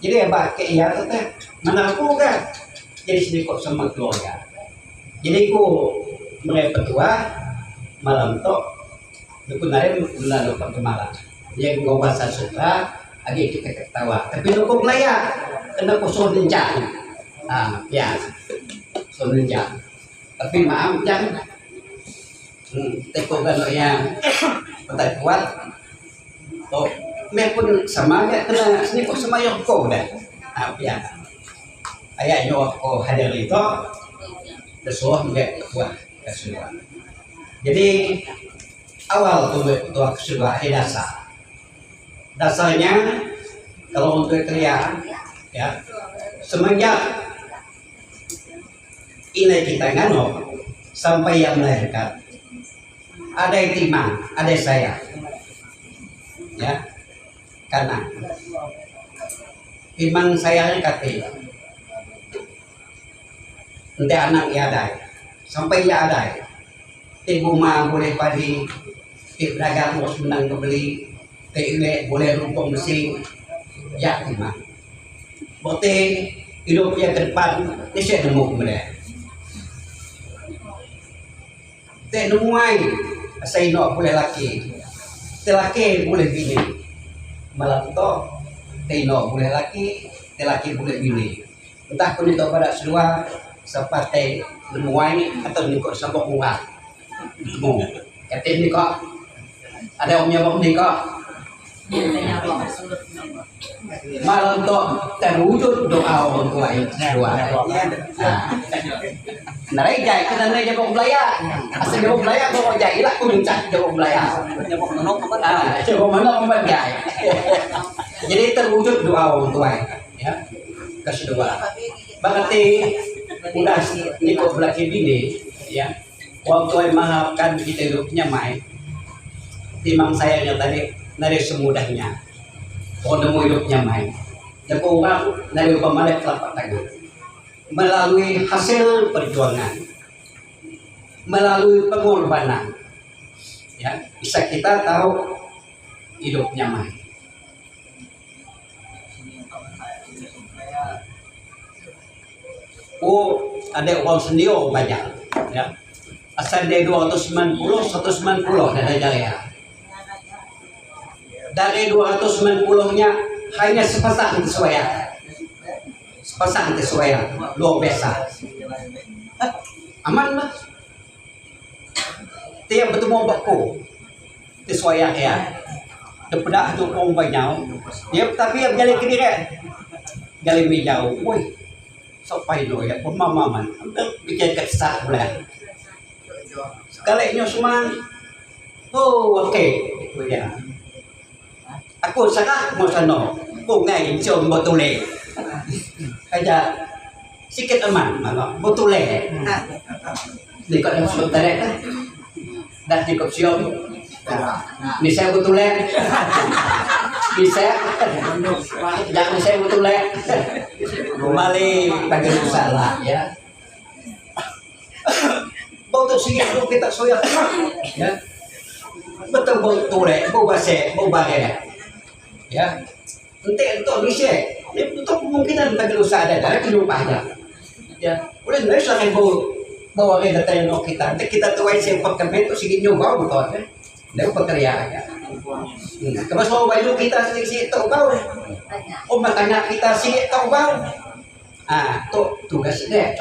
Speaker 5: jadi ya pak kayak tuh teh mana aku kan jadi sedikit sama keluarga jadi ku mulai petua malam tuh dukun hari bulan lupa kemarin yang gua bahasa suka lagi kita ketawa tapi dukun layak kena kusur lencang ya sebenarnya tapi maaf jangan teko kan yang betul kuat oh me pun sama ya kena sini kok sama yang kau dah ya ayah nyok kau hadir itu desuah enggak kuat kesudah jadi awal tuh kesudah dasarnya kalau untuk kriya ya semenjak ini kita ngano sampai yang melahirkan ada yang timang, ada saya ya karena timang saya kata nanti anak ya ada sampai ya ada ibu mah boleh padi dagang bos menang kebeli TIW boleh rumpung mesin ya timang berarti hidupnya ke depan ini saya nemu kemudian tak numuai saya nak boleh laki laki boleh bini malam tu tak boleh laki boleh bini entah pun itu pada semua seperti numuai atau ni kok sabuk bunga nemu kata ni kok ada orang nyabuk ni kok malam tu terwujud doa orang tua itu narai jai kena narai jabok belaya asal jabok belaya kau jai lah kau mencak jabok belaya jabok menok jai jadi terwujud doa orang tua ya kedua berarti udah nikah belaki bini ya orang tua maafkan kita hidupnya mai timang sayangnya tadi dari semudahnya orang nemu hidupnya mai dan orang dari pemalet telapak tangan melalui hasil perjuangan, melalui pengorbanan, ya bisa kita tahu hidupnya mai. Oh, ada uang sendio banyak, ya. Asal dari 290, 190 dari jaya. Dari 290-nya hanya sepasang sesuai. Pasang sesuai luar biasa aman mas tiap bertemu bakku sesuai ya daripada tu orang banyak dia tapi yang gali kiri gali bijau woi sampai do ya pemahaman bikin kesah belah sekalinya semua oh oke ya aku sangat mau sano aku ngai cium botole kayak sikit aman malah betul di kau yang sudah terek dah cukup siom ni saya betul ni saya jangan saya betul kembali bagi salah ya bau tu sikit tu kita soyak ya betul betul bau basi bau bagel ya nanti untuk bisa itu kemungkinan bagi usaha ada dari penyumpahnya ya boleh nggak usah bawa ke data yang kita nanti kita tuai sempat kami itu sedikit nyoba betul kan dari pekerjaan terus mau baju kita sedikit tahu bau oh makanya kita sedikit tahu bau tuh tugas deh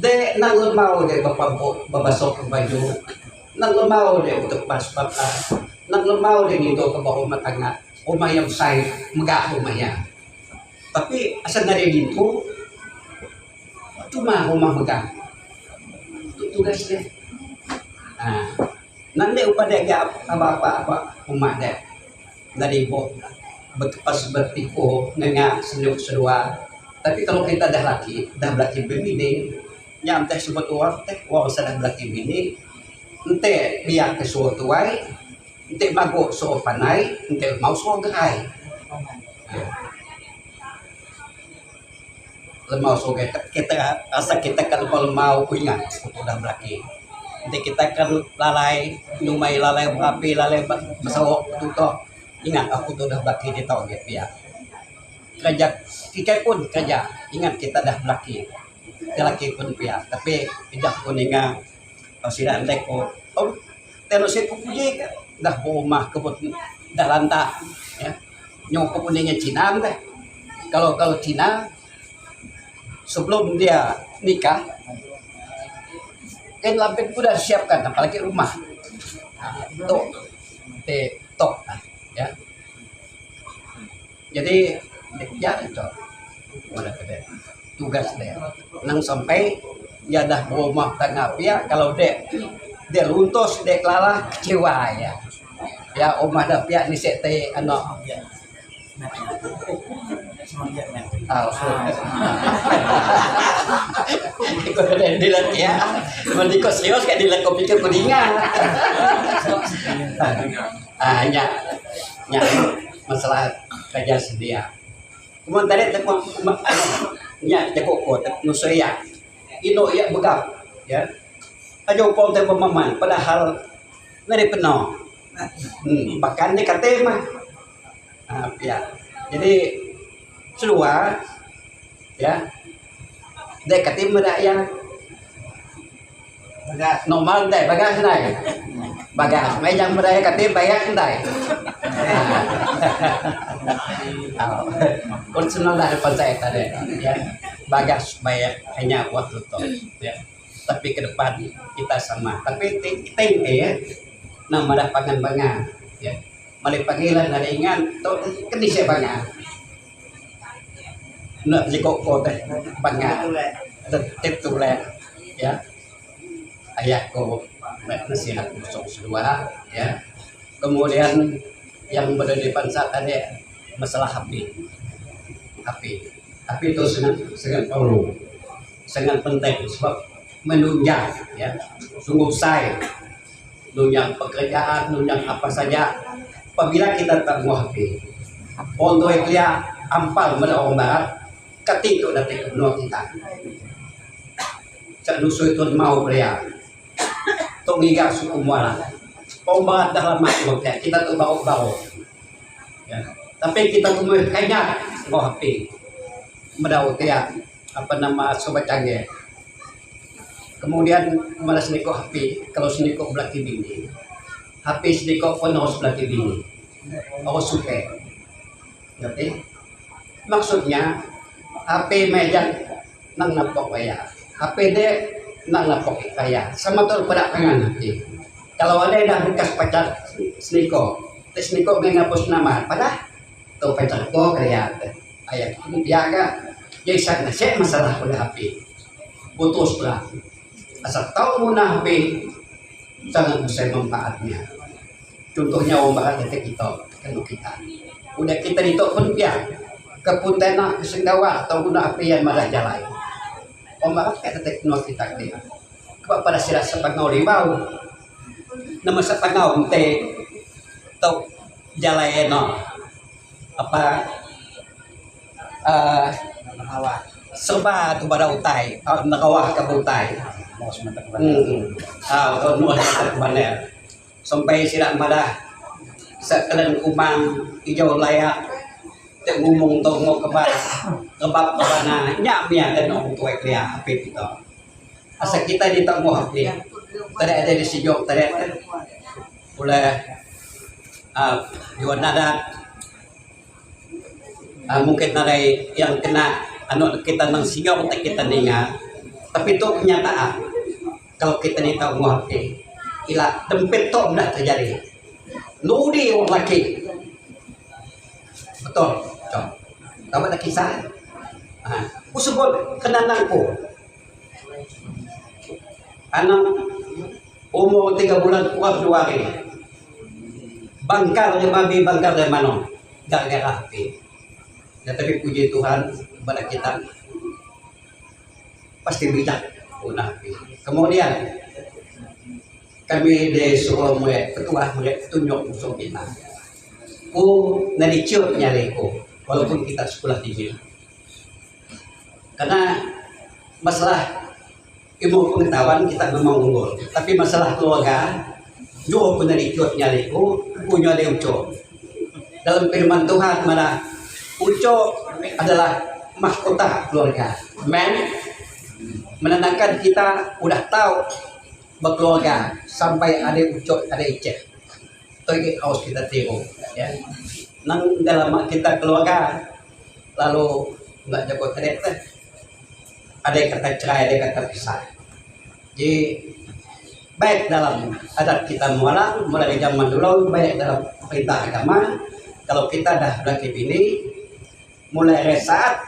Speaker 5: de nang lemau de bapak babasok baju nang lemau de untuk pas bapak nang lemau de itu ke bawah rumah tangga rumah yang saya megah rumahnya Tapi asal dari itu cuma rumah megang itu tugas deh. Nah, nanti upada gak apa umat deh dari ibu berkepas bertiku nengah senyum sedua. Tapi kalau kita dah laki bini, yang teh sebut orang teh wong sudah laki bini, ente biar kesuatu tuai, ente magok so panai, ente mau so gerai. Lemau so kita asa kita kalau mau ingat udah berlaki. Nanti kita kan lalai numai lalai berapi lalai masawak tuh ingat aku tuh udah berlaki di tahun ya. Kerja kita pun kerja ingat kita dah berlaki. Laki pun pihak tapi tidak pun ingat sudah leko. Oh terus aku puji dah rumah kebun dah lantah ya. Nyokap pun ingat Cina deh. Kalau Cina sebelum dia nikah kan lampin udah siapkan apalagi rumah tok ya jadi ya itu mana kede tugas dia nang sampai ya dah rumah tengah ya kalau dia luntos dia kelalah kecewa ya omah dah pihak ni sete anak Iko ada dilat ya, mendiko serius kayak dilat kopi ke kuningan. Nya masalah kerja sedia. Kemudian tadi tekmo nya jago ko nusoya. Ino ya begap ya. Ajo pom teh pemaman padahal dari penuh. Bahkan di katema. Ya. Jadi keluar ya dekatin meraya normal deh bagas naik bagas yang meraya katim bagas naik personal dari pantai tadi ya bagas bayar hanya waktu itu ya tapi ke depan kita sama tapi kita ya nama dah pangan ya malih panggilan ada ingat tuh kedisi bangan nak jikok teh bangan tetep tuleh ya ayahku nasihat busuk sedua ya kemudian yang berada di pansa tadi masalah HP itu sangat perlu sangat penting sebab menunjang ya sungguh saya nunjang pekerjaan nunjang apa saja apabila kita tak mau HP untuk dia ampal pada orang barat ketika datang ke benua kita cak nusu itu mau pria tok giga suku muara orang barat dalam makhluk ya kita tuh bau ya tapi kita tuh kayaknya mau HP medau ya apa nama sobat canggih kemudian malas niko HP kalau seniko belaki bini HP seniko pun harus belaki bini harus suka ngerti maksudnya HP meja nang napok kaya HP dia nang napok kaya sama tuh pada pengen nanti kalau ada yang bekas pacar seniko tes seniko ngapus nama pada tuh pacar ko kaya ayat itu piaga jadi saya nasib masalah pada HP putus belah asal tahu guna HP sangat besar manfaatnya contohnya ombak kita kalau kita udah kita ditok pun piang kepuntena kesenggawa atau guna api yang malah jalan ombak kayak teknologi kita dia pada sila sepangau ribau nama sepangau ente tau jalan apa serba tu pada utai nakawah ke utai sampai sirak madah sekalian kumang hijau layak tak ngomong tau mau kebab kebana nyak mia dan orang tua klia api itu asa kita di tak mau api tadi ada di sijok tadi oleh jual nada mungkin ada yang kena anu kita nang singau tak kita dengar tapi itu kenyataan kalau kita ni tahu mengerti ila dempet tu dah terjadi nudi orang laki betul Dapat na kisah. Usubod kenanang ko. Anang umur 3 bulan kurang 2 hari. Bangkar dia babi, bangkar dia manong. Gara-gara api. Ya, tapi puji Tuhan kepada kita pasti bijak guna api. Kemudian kami disuruh ketua tunjuk musuh kita. Ku naliciut nyari ku, walaupun kita sekolah tinggi. Karena masalah ilmu pengetahuan kita memang unggul, tapi masalah keluarga, juga pun naliciut nyari ku, punya ada uco. Dalam firman Tuhan mana uco adalah mahkota keluarga. Menandakan kita udah tahu berkeluarga sampai ada ucap ada icet. Itu harus kita tiru. Ya. Nang dalam kita keluarga lalu nggak jago ternyata ada kata cerai, ada kata pisah. Jadi baik dalam adat kita mulai zaman dulu, baik dalam perintah agama, kalau kita dah laki bini mulai resat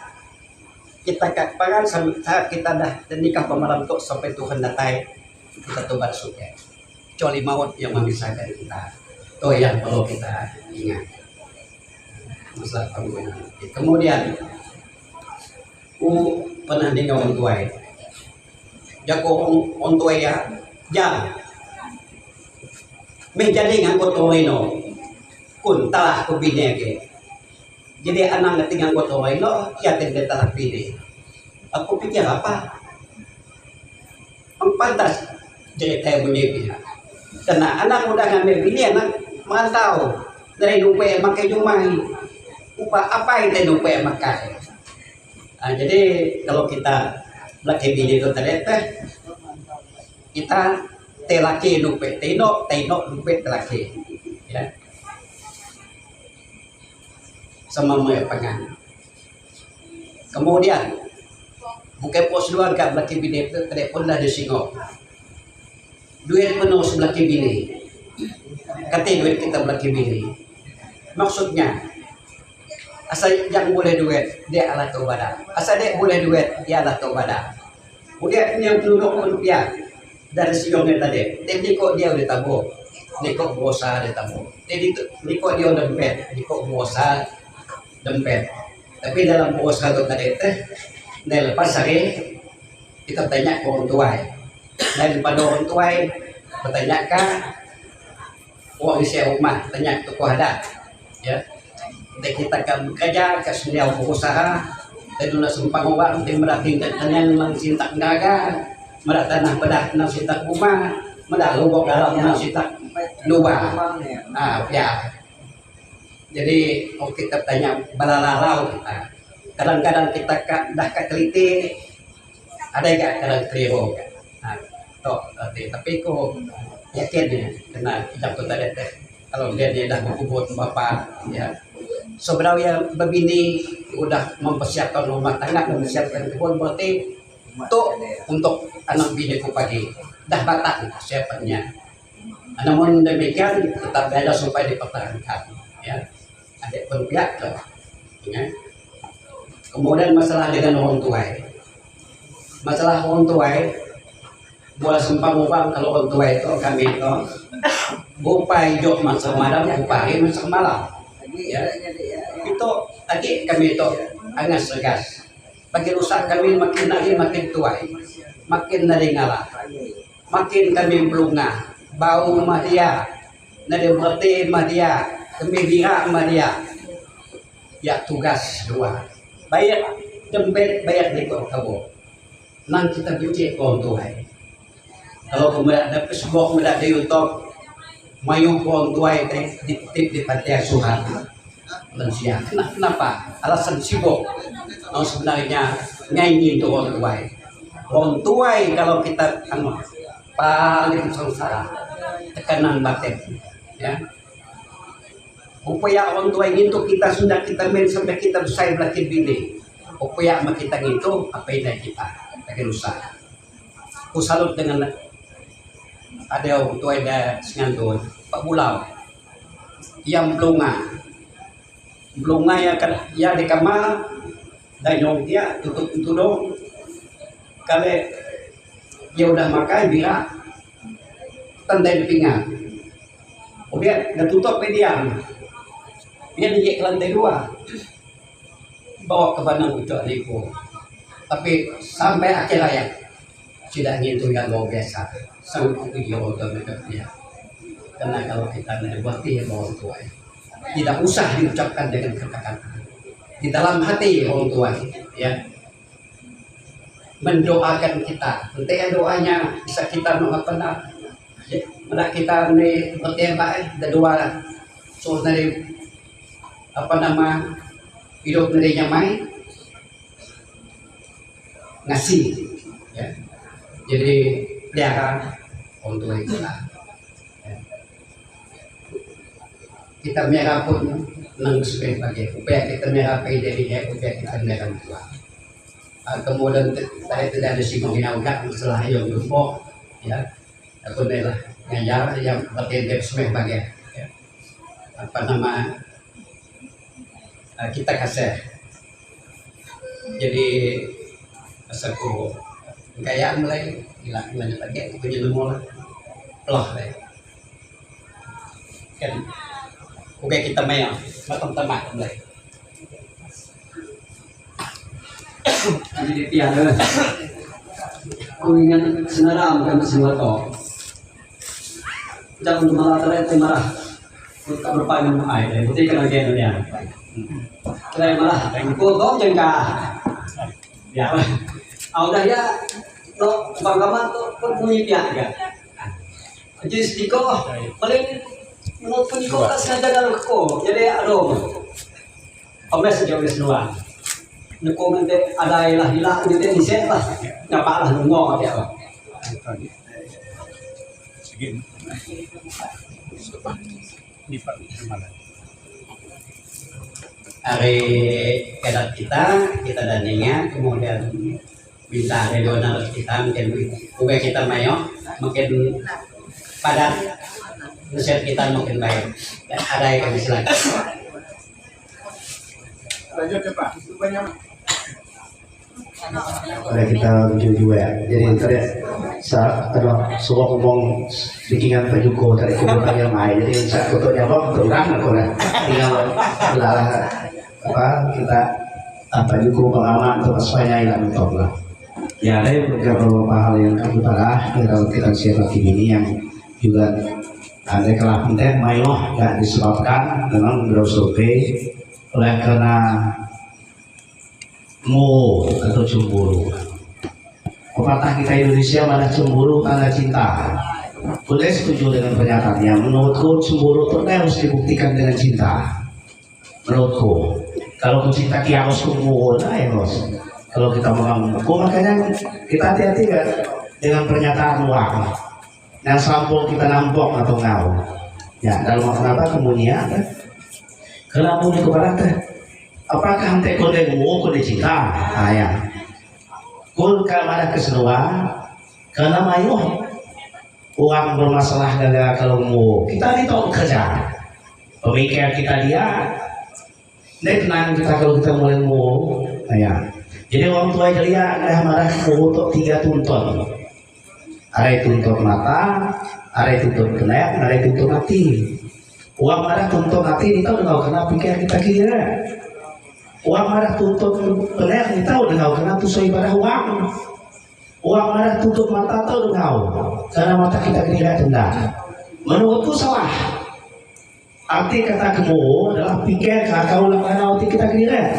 Speaker 5: kita kaparan sampai saat kita dah nikah pemalam tuh sampai Tuhan datai kita tobat suka. Kecuali maut yang memisahkan kita. Itu yang perlu kita ingat. Masalah penggunaan. Kemudian pernah dengar orang tua. Jago orang tua ya, jam. Menjadi ngangkut orang itu, kun telah kubine ke. Jadi anak ngeting ngangkut orang itu, ya tidak telah pilih. Aku pikir apa? Ang pantas jadi tayo bunyi pihak. Karena anak muda ngambil bini anak merantau dari lupa makai jumai. Upah apa itu lupa makai. Jadi kalau kita laki bini itu ternyata kita telaki lupa teno lupa telaki. Ya. Sama pengan. Kemudian bukan pos luar kat laki bini itu pun dah disinggok. Duit penuh sebelah bini. Kata duit kita belah bini. Maksudnya asal yang boleh duit dia alat taubadah. Asal dia boleh duit dia alat taubadah. Kemudian yang penduduk rupiah dari siongnya tadi. Jadi kok dia udah tabung. Ni kok berusaha dia tabung. Jadi ni kok dia udah dempet. Ni kok berusaha dempet. Tapi dalam berusaha itu tadi lepas hari kita tanya ke orang tua. Daripada orang tua bertanyakan orang isi rumah tanya ke adat ya. Dan kita akan bekerja ke seniau berusaha dan dulu sempang orang yang merating tanya nang sintak naga merak tanah pedah nang sintak rumah merak lubuk dalam nang sintak lubang ya. Jadi kalau kita tanya balalau kita kadang-kadang kita dah teliti ada enggak kadang keliru tapi kok yakin ya karena jatuh tadi kalau dia dah berkubur bapak ya sebenarnya begini udah mempersiapkan rumah tangga mempersiapkan kebun berarti untuk anak biniku pagi dah batal siapanya. Namun demikian tetap ada supaya dipertahankan ya adik pun pihak ya. Kemudian masalah dengan orang tua. Masalah orang tua, boleh sempang ubah kalau orang tua itu kami itu bupai jok masak malam, bupai masak malam. Ya. Itu tadi kami itu angas segas. Bagi rusak kami makin lagi makin tua, makin naringala, makin kami belunga, bau madia, nade berarti madia, kami bira madia. Ya tugas dua. Bayar dempet bayar di kamu. Nang kita bici orang tua. Kalau kemudian ada Facebook mudah di YouTube, mayu orang tua itu di pantai asuhan lansia. Kenapa? Alasan sibuk. Oh, sebenarnya nyanyi itu orang tua. Orang tua kalau kita paling sengsara tekanan batin, ya. Upaya orang tua itu kita sudah kita main sampai kita besar belakang bini. Upaya sama kita itu apa yang kita rusak. Aku salut dengan ada orang tua ada Sengandun, Pak Bulau, yang belunga, belum ngaya kan ya di kamar dan nyong dia tutup itu dong kali dia udah makan bila tandai di pinggang kemudian dan tutup dia naik ke lantai 2 bawa ke bandang itu adikku tapi sampai akhir ayat tidak nyentuh yang luar biasa sanggup dia untuk dia karena kalau kita berarti orang tua tidak usah diucapkan dengan kata-kata di dalam hati orang tua ya mendoakan kita nanti doanya bisa kita mengapakan ya, mana kita nih bertembak dua soal dari apa nama hidup dari nyamai ngasih ya jadi pelihara orang tua itu lah ya. Kita merah pun nang supaya pakai upaya kita merah pakai dari dia upaya kita merah tua kemudian saya tidak ada sih menginaukan setelah yang lupa ya aku adalah ngajar yang bertindek supaya pakai ya. Apa nama kita kasih jadi pasku kayak mulai hilang lagi aku punya nomor loh kan oke kita main teman-teman mulai
Speaker 6: jadi tiada aku ingat senaram kan semua toh jangan malah terlihat marah untuk berpaling air putih kena gennya kalian malah aku kok jengka ya udah ya lo banggaman tuh pun punya pihak kan jadi sedikit paling menurut punya kok sengaja kalau kok jadi aduh omes sejauh semua Nako nanti ada ilah hilang gitu di set lah, nyapa lah nunggu ya.
Speaker 5: Hari kedat kita daningnya kemudian minta regional kita mungkin juga kita mayo mungkin padat nuset kita mungkin baik ada yang bisa lagi.
Speaker 1: Lanjut ya Pak, itu banyak.
Speaker 4: Ada kita lucu juga ya. Jadi tadi saat ada semua ngomong bikinan Pak Joko tadi kemudian yang main. Jadi saat foto jawab berulang aku nih. Tinggal lah apa kita Pak Joko pengalaman untuk semuanya hilang top lah. Ya ada beberapa hal yang kami parah kalau kita share lagi ini yang juga ada kelah penting mayo yang disebabkan memang bersurvei oleh karena atau cemburu. Pepatah kita Indonesia mana cemburu karena cinta. Boleh setuju dengan pernyataannya. Menurutku cemburu itu harus dibuktikan dengan cinta. Menurutku, kalau ku cinta kia harus kumur, ya bos. Kalau kita mengaku, makanya kita hati-hati kan dengan pernyataan uang. Yang sampul kita nampok atau ngau. Ya, dalam kenapa kemudian kan? Kenapa ini kepada apakah ante kode kode cinta? Ayah, kul kamar keseruan karena mayu uang bermasalah gagal kalau mau kita ditolak kerja pemikiran kita dia tenang kita kalau kita mulai mau ayah. Jadi orang tua dia ada marah untuk 3 tuntun. Ada tuntut mata, ada tuntut kenek, ada tuntut hati. Uang marah tuntut hati kita udah tahu kenapa pikir kita kira. Uang marah tuntut kenek kita udah tahu kenapa tuh ibadah uang. Uang marah tuntut mata tahu udah tahu karena mata kita kira tendang. Menurutku salah. Arti kata kamu adalah pikir kau lakukan arti kita kira.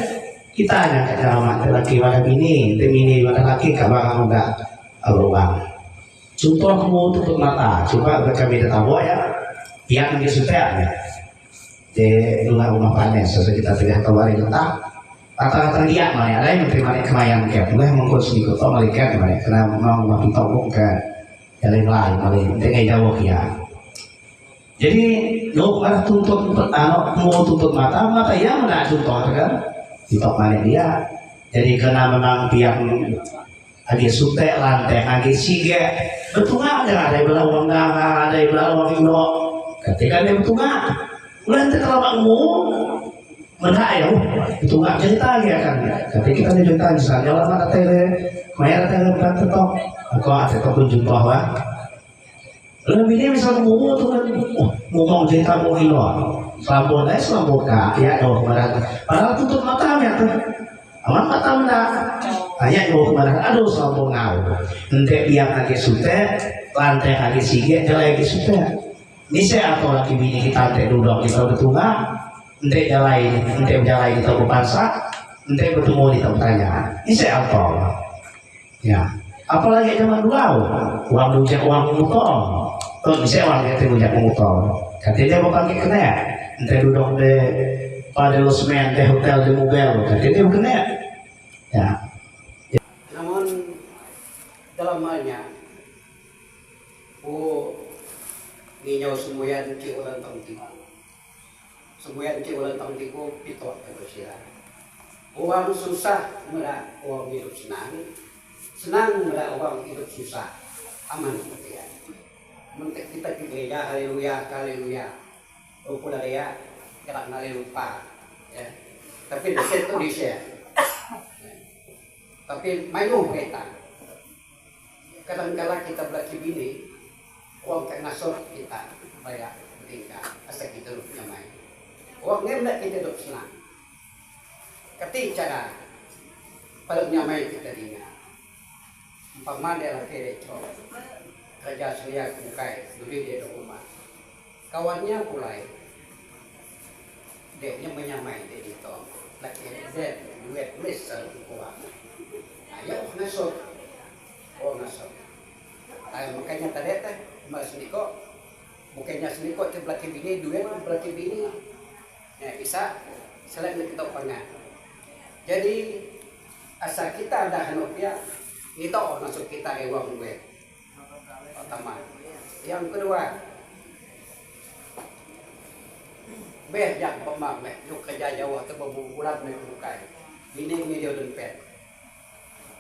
Speaker 4: Kita hanya kata mata laki pada bini, bini pada laki kabar enggak uang. Contoh kamu tutup mata, coba kami tahu ya, yang disutai ya. Di rumah panen, sesuai kita terlihat kemarin tentang kata-kata dia mana ada yang menerima kemayan kayak, mulai mengkonsumsi kota malaikat mana, karena mau makin tahu kan, yang lain malai, dengan jauh ya. Jadi, lo malah tuntut mau tuntut mata yang mana contoh kan, ditok mana dia. Jadi karena memang pihak ada sutek lantai, ada sige, betul ada yang bilang uang naga, ada yang bilang uang indo. Ketika dia betul mulai terlalu menayo itu nggak cerita ya kan tapi kita cerita misalnya lama tele mayar tele berat tetok aku ada tetok jumpa wah lebih ini misalnya mau tuh kan ngomong cerita mau ilo selambut aja selambut kak ya doh kemarin padahal tutup matanya tuh aman mata mana hanya doh kemarin aduh selambut ngau nanti biang lagi sute lantai lagi sige jalan lagi sute ini saya atau lagi bini kita nanti duduk kita udah tunggu ente jalai di toko pasar, ente bertemu di tempat tanya. Ini saya apa? Ya, apalagi zaman dulu, uang dujak uang mutong, tuh bisa uang kita dujak mutong. Katanya mau pakai kena, ente duduk di pada losmen, di hotel di mobil, katanya mau kena. Ya.
Speaker 5: Namun dalam halnya, ninyaw sumuyan ki ulang tangtiku. Sumuyan ki ulang tangtiku pito kata siya. Uang susah mula uang hidup senang. Senang mula uang hidup susah. Aman seperti ya. Mentek kita ke gereja, haleluya, haleluya. Rupul ya, kira ngali lupa. Ya. Tapi dekat tu dia. Tapi mayu kita. Kadang-kadang kita belaki bini, uang kena nasor kita bayar tinggal asal kita rupanya main. Uang ngendak kita hidup senang. Ketika pada nyamai kita dengar, umpama dia laki recok, kerja saya kukai, duri dia rumah. Kawannya mulai, dia menyamai dia itu, laki dia duit besar kuat. Ayo nasor, nasor. Makanya tadi teh mas Niko, bukannya Niko itu belaki bini, duit belaki bini. Ya bisa selain kita pangan. Jadi asal kita ada hanupia itu masuk kita uang duit pertama. Yang kedua yang pemak yuk kerja Jawa atau bulan bukai bini video dompet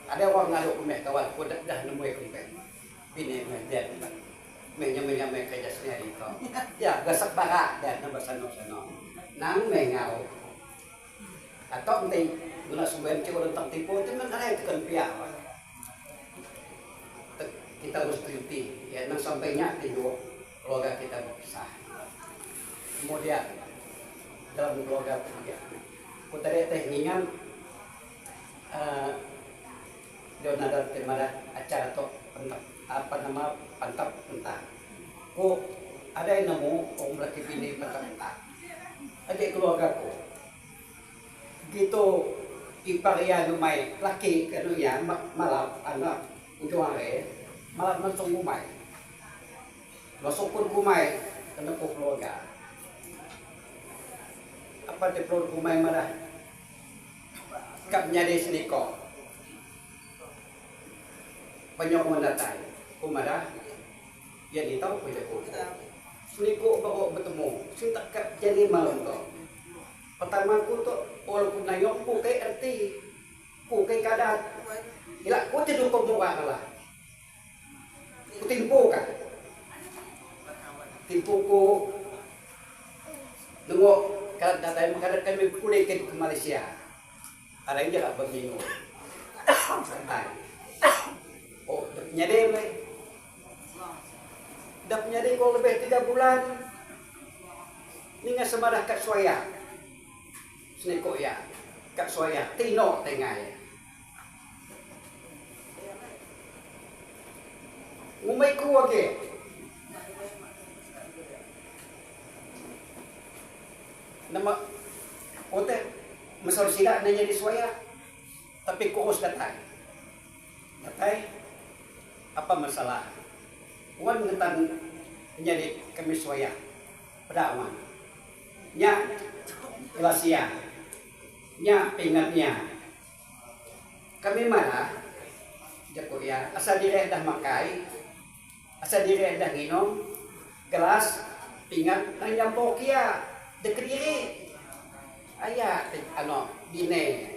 Speaker 5: ada orang ngaduk kawan ku dah nemu dompet bini dia menyamai kerja sendiri itu ya gasak barak dan nambah sano nang mengau atau nanti guna sumber cek orang tipu itu kan ada yang tekan pihak kita harus teliti ya nang sampainya tidur keluarga kita berpisah kemudian dalam keluarga kita tadi teh ngingan dia ada temada acara atau pantap pentang ada yang nemu orang laki bini pantap pentang adik keluargaku gitu iparia lumai laki kanunya malam anak ujung hari malam langsung kumai masuk pun kumai kena keluarga apa di perut kumai marah kapnya di sini kok banyak mendatai kumara ya ditahu pada Seliku bawa bertemu, saya tak jadi malam tu. Pertama aku tu walaupun nayok ku kay erti, ku kay kadat. Ila ku tidur kau muka lah. Ku timpu kan, timpu ku nunggu kadang kami kulikin ke Malaysia. Ada yang jalan begini. Oh, nyadem leh. Dah menjadi kau lebih 3 bulan ni nga semadah kat suaya seniko ya kat suaya tino tengah ya umay ku wage nama ote masal sila na niya di suaya tapi kuos datay apa masalah wan ngetan menjadi kami suaya pedawan nya ilasia nya pingatnya kami mana jako ya asal diri dah makai asal diri dah minum gelas pingat nang nyampok ya dekri ayah ano bine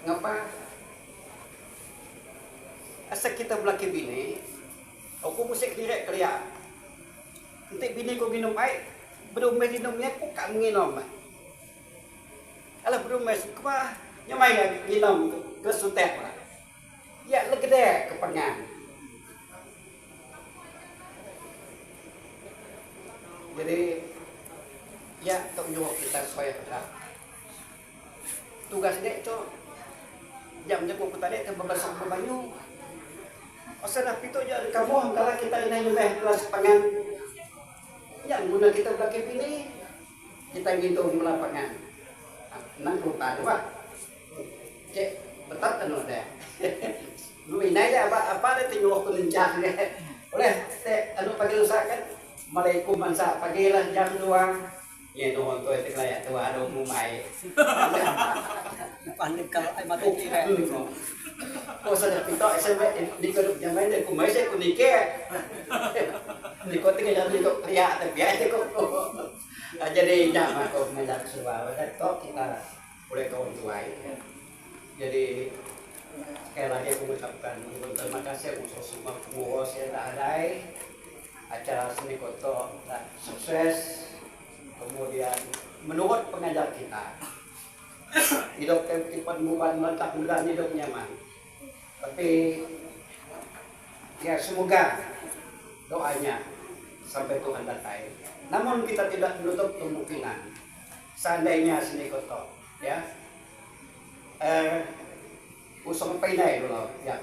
Speaker 5: ngapa asal kita belaki bini aku musik direct kerja nanti bini ko minum air belum minumnya aku kan minum Alah berumes kuah nyamai lagi minum ke sutek lah. Ya legede kepengan. Jadi ya tok nyuwak kita supaya tetap tugas dek cok jam jago kita dek ke bebasak bebanyu. Osalah pito jadi kamu kalau kita ini nyembah kelas pangan. Yang muna kita pakai pilih kita gitu melapangan. Nang lupa deh pak. Cek betat kan udah. Lu ini aja apa ada tinggal waktu lencah deh. Oleh teh anu pagi usahakan. Malaikum mansa pagi lah jam 2. Ya doang tuh itu kayak tuh ada umumai.
Speaker 6: Panik kalau ay mati kira.
Speaker 5: Oh sadar pito SMP di keduk jamai deh kumai saya kunike. Di kota tinggal di kok ya tapi aja kok. Jadi jangan kok mendak sewa. Dan kok kita boleh kawan tuai. Jadi sekali lagi aku mengucapkan terima kasih untuk semua pengurus yang ada. Acara seni koto sukses, kemudian menurut pengajar kita hidup kehidupan bukan mantap mudah hidup nyaman, tapi ya semoga doanya sampai Tuhan datang. Namun kita tidak menutup kemungkinan seandainya seni koto ya usung pinai dulu ya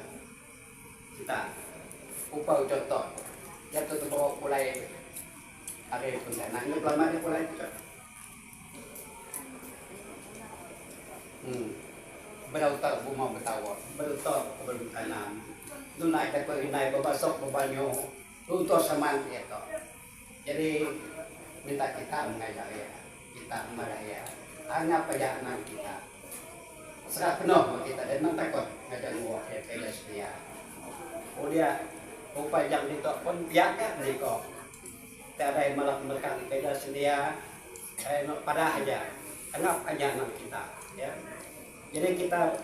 Speaker 5: kita upah contoh ya tuh bawa mulai ada pun nah ini lama dia mulai berautar buma betawa berutar belum tanam tu naik tak naik babasok babanyo untuk saman itu jadi minta kita mengajar ya kita meraya hanya perjalanan kita serah penuh kita dan takut ngajar muak ya kayak setia oh dia upaya jam itu pun biarkan mereka tiada yang malah mereka beda sedia pada aja anggap aja anak kita ya jadi kita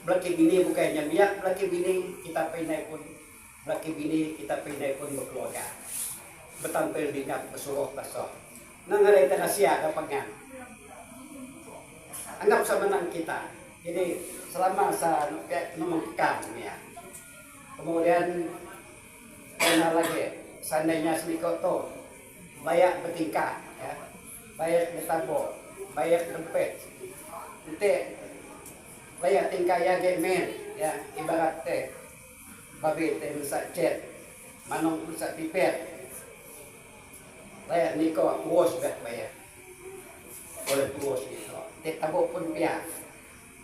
Speaker 5: belaki bini bukannya biar belaki bini kita pindah pun belaki bini kita pindah pun berkeluarga bertampil di ngap bersuruh pasok nang ada itu Asia ada pengen anggap sama nang kita jadi selama saya memungkinkan ya kemudian benar lagi seandainya semikoto banyak bertingkah ya banyak bertabur banyak dempet nanti banyak tingkah ya gemen ya ibarat teh babi teh bisa cet manong bisa pipet banyak niko uos bet banyak boleh uos gitu teh tabuk pun pia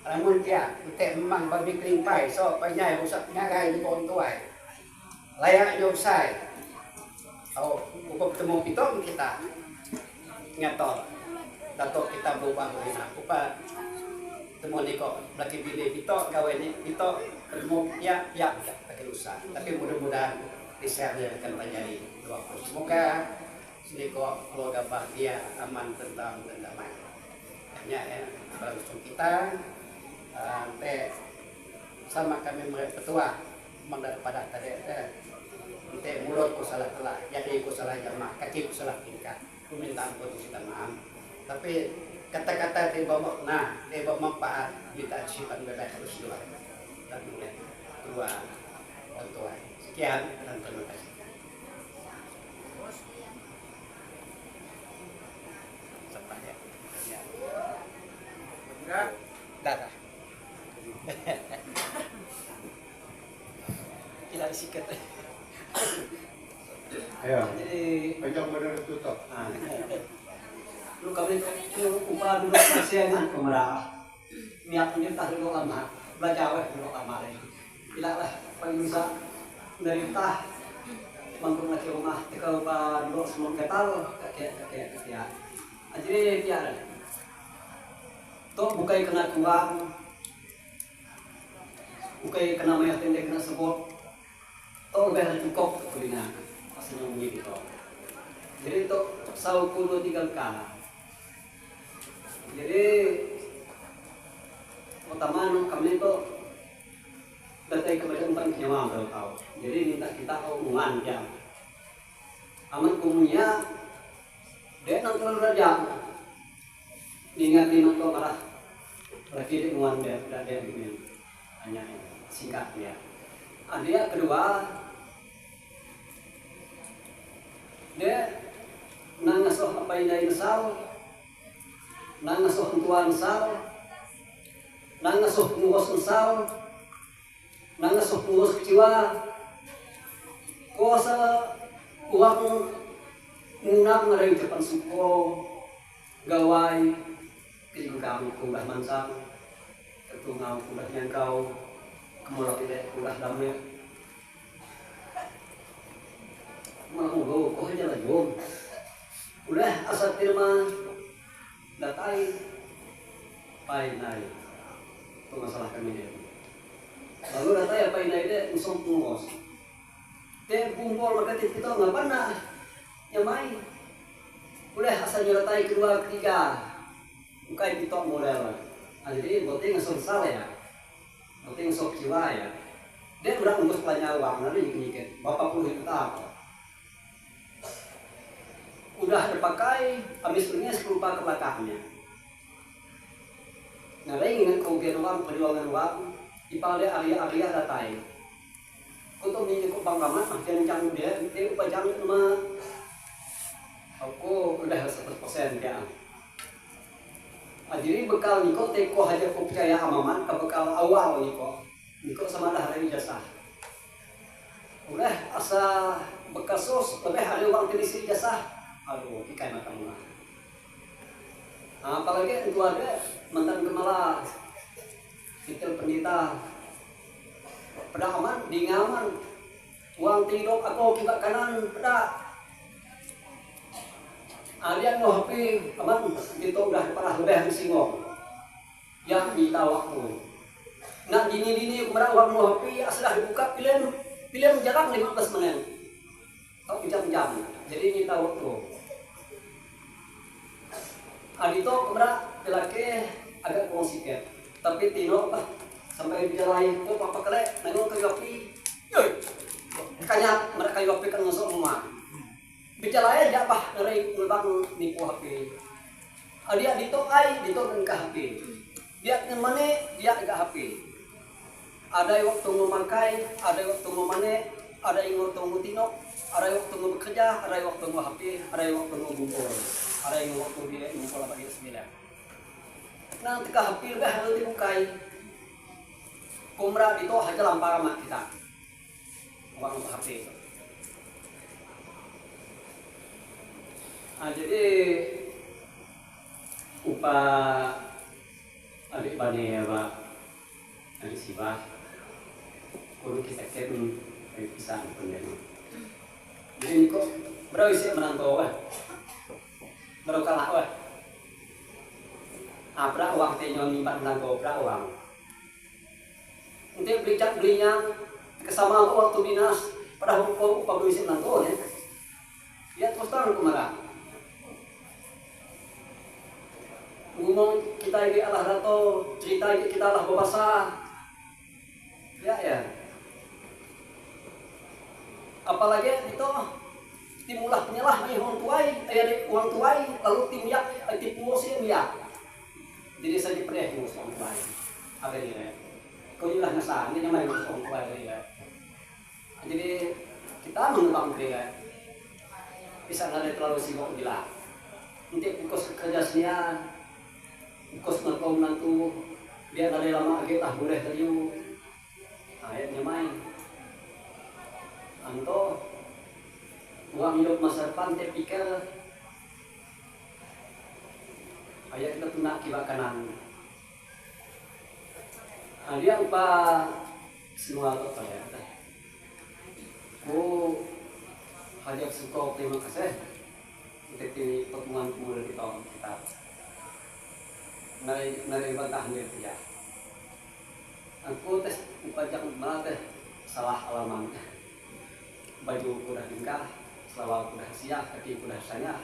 Speaker 5: namun pia teh memang babi kelimpai so panjai rusak nyagai di pohon tuai layak nyusai oh ukur ketemu pitong kita ngatol dato kita berubah lina upa temu niko laki bini pitong gawe ni pitong ketemu ya pakai usaha tapi mudah-mudahan risetnya akan terjadi semoga niko keluarga bahagia aman tentang dan damai hanya ya beruntung kita teh sama kami mereka petua memang daripada tadi nanti mulutku salah telah, jadiku salah jamaah, kakiku salah tingkah. Aku minta ampun kita maaf. Tapi kata-kata tiba makna, tiba manfaat, kita simpan bebas terus dua. Dan mulai dua bantuan. Sekian dan terima kasih. Sampai ya. Enggak. Dah. Kita disikat.
Speaker 1: Ayo,
Speaker 6: Jadi
Speaker 1: pegang benar tutup.
Speaker 6: lu kami upah dulu kasihan kemarah niat menyertah dulu lama belajar dulu lama lagi tidak lah paling bisa dari tah mangkuk lagi rumah tika upah dulu semua ketal kakek jadi biar toh bukai kena kuang bukai kena mayat tendek kena sebut toh lebih cukup kulina aslinya begitu jadi itu sau kuno tinggal kalah jadi pertama kami itu datang kepada empat nyawa tahu jadi minta kita omongan ya aman kumunya dia nonton raja diingat di nonton marah lagi di muan dia ini hanya singkat ya. Dia kedua dia nang ngasuh apa yang sal, nang ngasuh tuan sal, nang ngasuh ngos sal, nang ngasuh ngos jiwa, kuasa uang ngunak ngarai depan suko, gawai, kejengkang kulah mansang, ketungau kulah nyangkau, kemulak tidak kulah damai. Malah ngomong, kok aja lah jom. Udah asal terima datai pai nai itu masalah kami dia. Lalu datai apa ini dia usung tungos. Dia kumpul maka kita nggak pernah nyamai. Udah asal datai kedua ketiga, bukan kita model. Jadi penting ngesong salah ya, penting ngesong jiwa ya. Dia udah ngurus banyak uang nanti nyikit. Bapak puluh juta apa? Udah dipakai, habis punya 10 ke belakangnya. Nah, dia ingin kerugian uang, perjuangan uang, ipalnya area-area datai. Untuk menyikut bangkaman, jangan dia upajang cuma aku udah 100% ya. Jadi bekal niko teko hajar ku percaya amaman ke bekal awal niko sama dah hari ijazah. Udah asa bekas sos, lebih ada uang jenis ijazah. Aduh, ikan mata murah. Nah, apalagi itu ada mantan gemala, titel pendeta, pedahaman di ngaman, uang tidur aku kita kanan pedak. Alian mau hapi, aman kita udah pernah lebih singong, yang minta waktu. Nah dini kemudian uang mau hapi, asal dibuka pilihan jarak 15 menit, atau jam-jam. Jadi minta waktu. Adito kemudian lelaki agak kurang sikit, tapi Tino sampai di jalan itu papa kelek nengok ke kopi, kanya mereka kopi kan masuk rumah. Bicara aja apa dari ngebang nipu HP. Dia Adito Dito ke HP. Dia kemana dia ke HP. Ada yang waktu memakai, ada yang waktu memane, ada yang waktu ngutino, ada yang waktu bekerja, ada yang waktu HP, ada yang waktu ngumpul. Ada yang waktu dia ngumpul apa dia sembilan. Nah, ketika HP udah harus dibukai. Kumra itu aja lampar sama kita. Uang untuk HP itu. Nah, jadi upah adik bani ya Pak, adik sibah, kudu kita keren pisah pendek. Jadi kok berapa isi menantau wah? Baru kalah wah. Abra uang tenyon nimpan nanggo abra uang. Nanti belinya kesamaan waktu dinas pada upah beli isi nanggo ya. Ya terus terang kemana? Ngomong kita ini Allah Dato, cerita ini kita Allah Babasa. Ya. Apalagi itu timulah penyelah nih uang tuai, lalu timyak, tipu sih ya. Jadi saya pernah ngurus orang tuai. Apa ini ya? Kau juga ngesan, ini namanya ngurus orang tuai ya. Jadi kita mengembang dia. Bisa nggak terlalu sibuk gila. Nanti fokus kerjanya, fokus ngekau nantu, biar ada lama lagi tak boleh teriu. Ayatnya main. Anto uang hidup masa depan dia pikir ayat kita tunak kibak kanan. Nah, dia upah semua apa ya? Hajat suka terima kasih untuk di pertemuan kumul kita. Nari bantah ya. Aku tes upajak malah teh salah alaman. Baju kuda tingkah, selawat kuda siap, kaki kuda saya.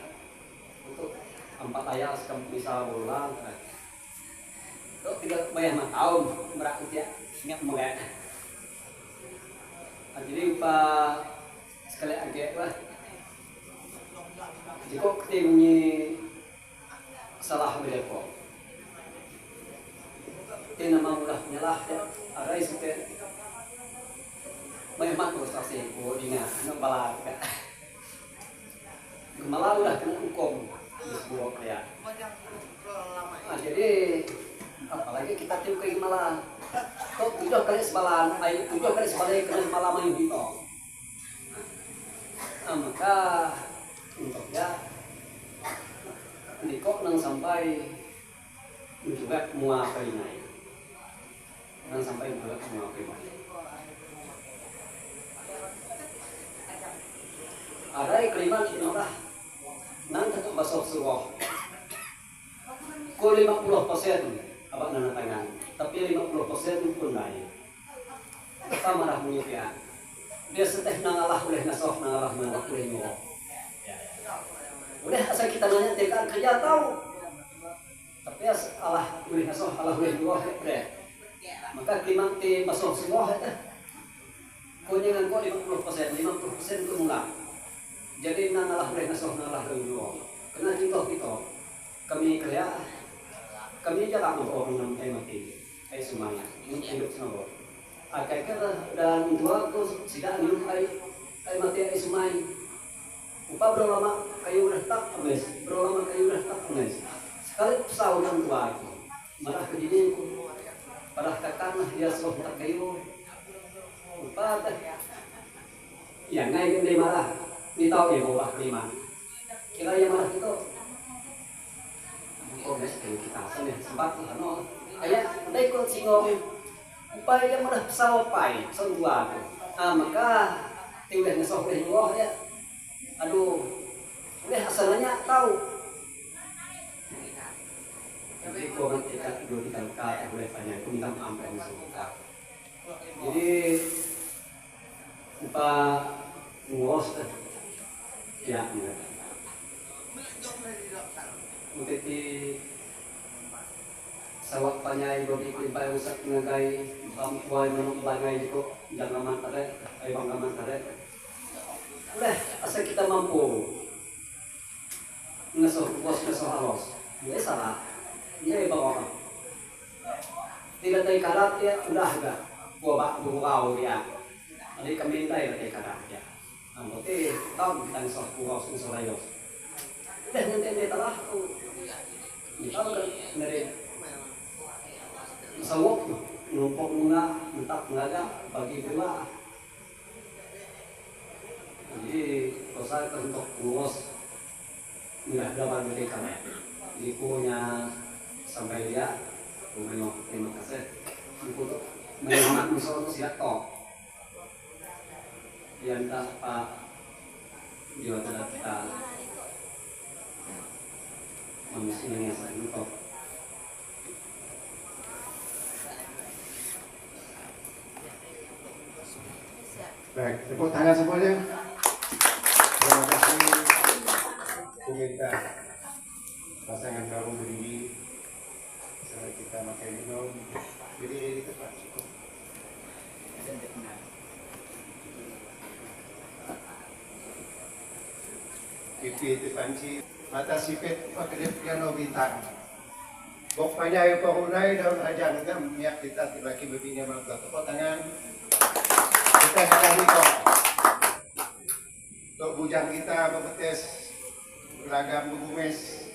Speaker 6: Untuk 4 ayat sekam misal berulang. Itu tidak banyak tahun merakut ya, ingat mengenai. Jadi upah sekali agak lah. Jika ketimnya salah beliau, malah ya ada istilah may mat terus kasi ko di nga nang bala ka malah udah kena hukum di sebuah kaya jadi apalagi kita tim ke malah kok 7 kali sebalan ay 7 kali sebalik kena malah main dito maka untuk ya hindi ko nang sampai juga mua kainay nang sampai juga mua kainay ada ikliman inolah nang tetap basok suruh ko 50% abang nanatangan tapi 50% pun naik apa marah mulia dia seteh nangalah oleh nasoh nangalah mandak oleh mo udah asal kita nanya tekan kerja tahu tapi Allah boleh nasoh Allah boleh dua deh maka klimang ti masuk semua itu kunjungan ko 50% itu mula jadi nangalah boleh nasoh nangalah dua karena kita kami kerja kami jalan untuk orang yang mati semuanya ini hidup semua akhirnya dan dua tu tidak minum air mati semuanya upah berapa lama kayu udah tak habis, berapa lama kayu udah tak habis. Sekali pesawat yang tua itu, marah ke diri aku, parah kakak dia suruh tak kayu, upah teh, ya ngai gede marah, ni tahu ya bawa kelima, kira yang marah itu, oh mesti kita sana sempat no, ayah, ada ikut singgung, upah yang marah pesawat pai, tua itu, maka tinggal ngesok dua ya. Aduh, udah asalnya tahu. Tapi kau nanti kan dua tiga kali boleh tanya, aku minta maaf yang sebentar. Jadi upah ngos ya, untuk di sawak panyai bagi kulipai usap ngagai, buai menuk bangai itu jangan mantare, ay bangga mantare. Udah, asal kita mampu ngasuh halos, dia salah, dia bawa tidak tahu karat ya, udah enggak, buah dia, jadi kami tahu tahu karat ya, nanti tahu kita ngasuh ngasuh halos, udah nanti dia telah, kita kan dari sawok numpuk bunga, mentak mengaga bagi dua. Jadi kosa untuk ngurus nggak dapat mereka jadi punya sampai dia terima kasih untuk menyemak misal itu siap toh yang tak pak jiwa tidak kita manusia yang saya untuk
Speaker 1: baik tepuk tangan semuanya. Terima kasih. Aku minta pasangan baru berdiri sampai kita makan minum. Berdiri di tempat cukup. Pipi itu panci mata sipit pakai piano bintang. Bok panjai pahunai daun aja ngam niat kita lagi berbina mangga. Tepuk tangan. Kita sedang nikah. Untuk bujang kita berbetes berlagam berbumes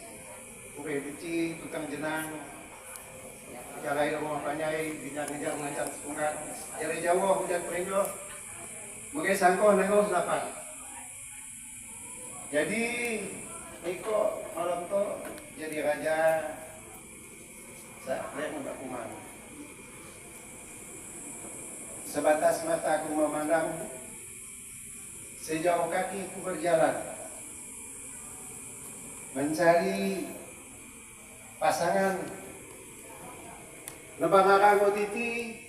Speaker 1: kuih beci, tukang jenang jalai rumah panyai, bijak-bijak mengancam sepungat jari Jawa, hujan perinjo mungkin sangkoh nengok selapan jadi Niko malam itu jadi raja saat dia membak kumang sebatas mata aku memandang sejauh kaki ku berjalan mencari pasangan nebang arango titi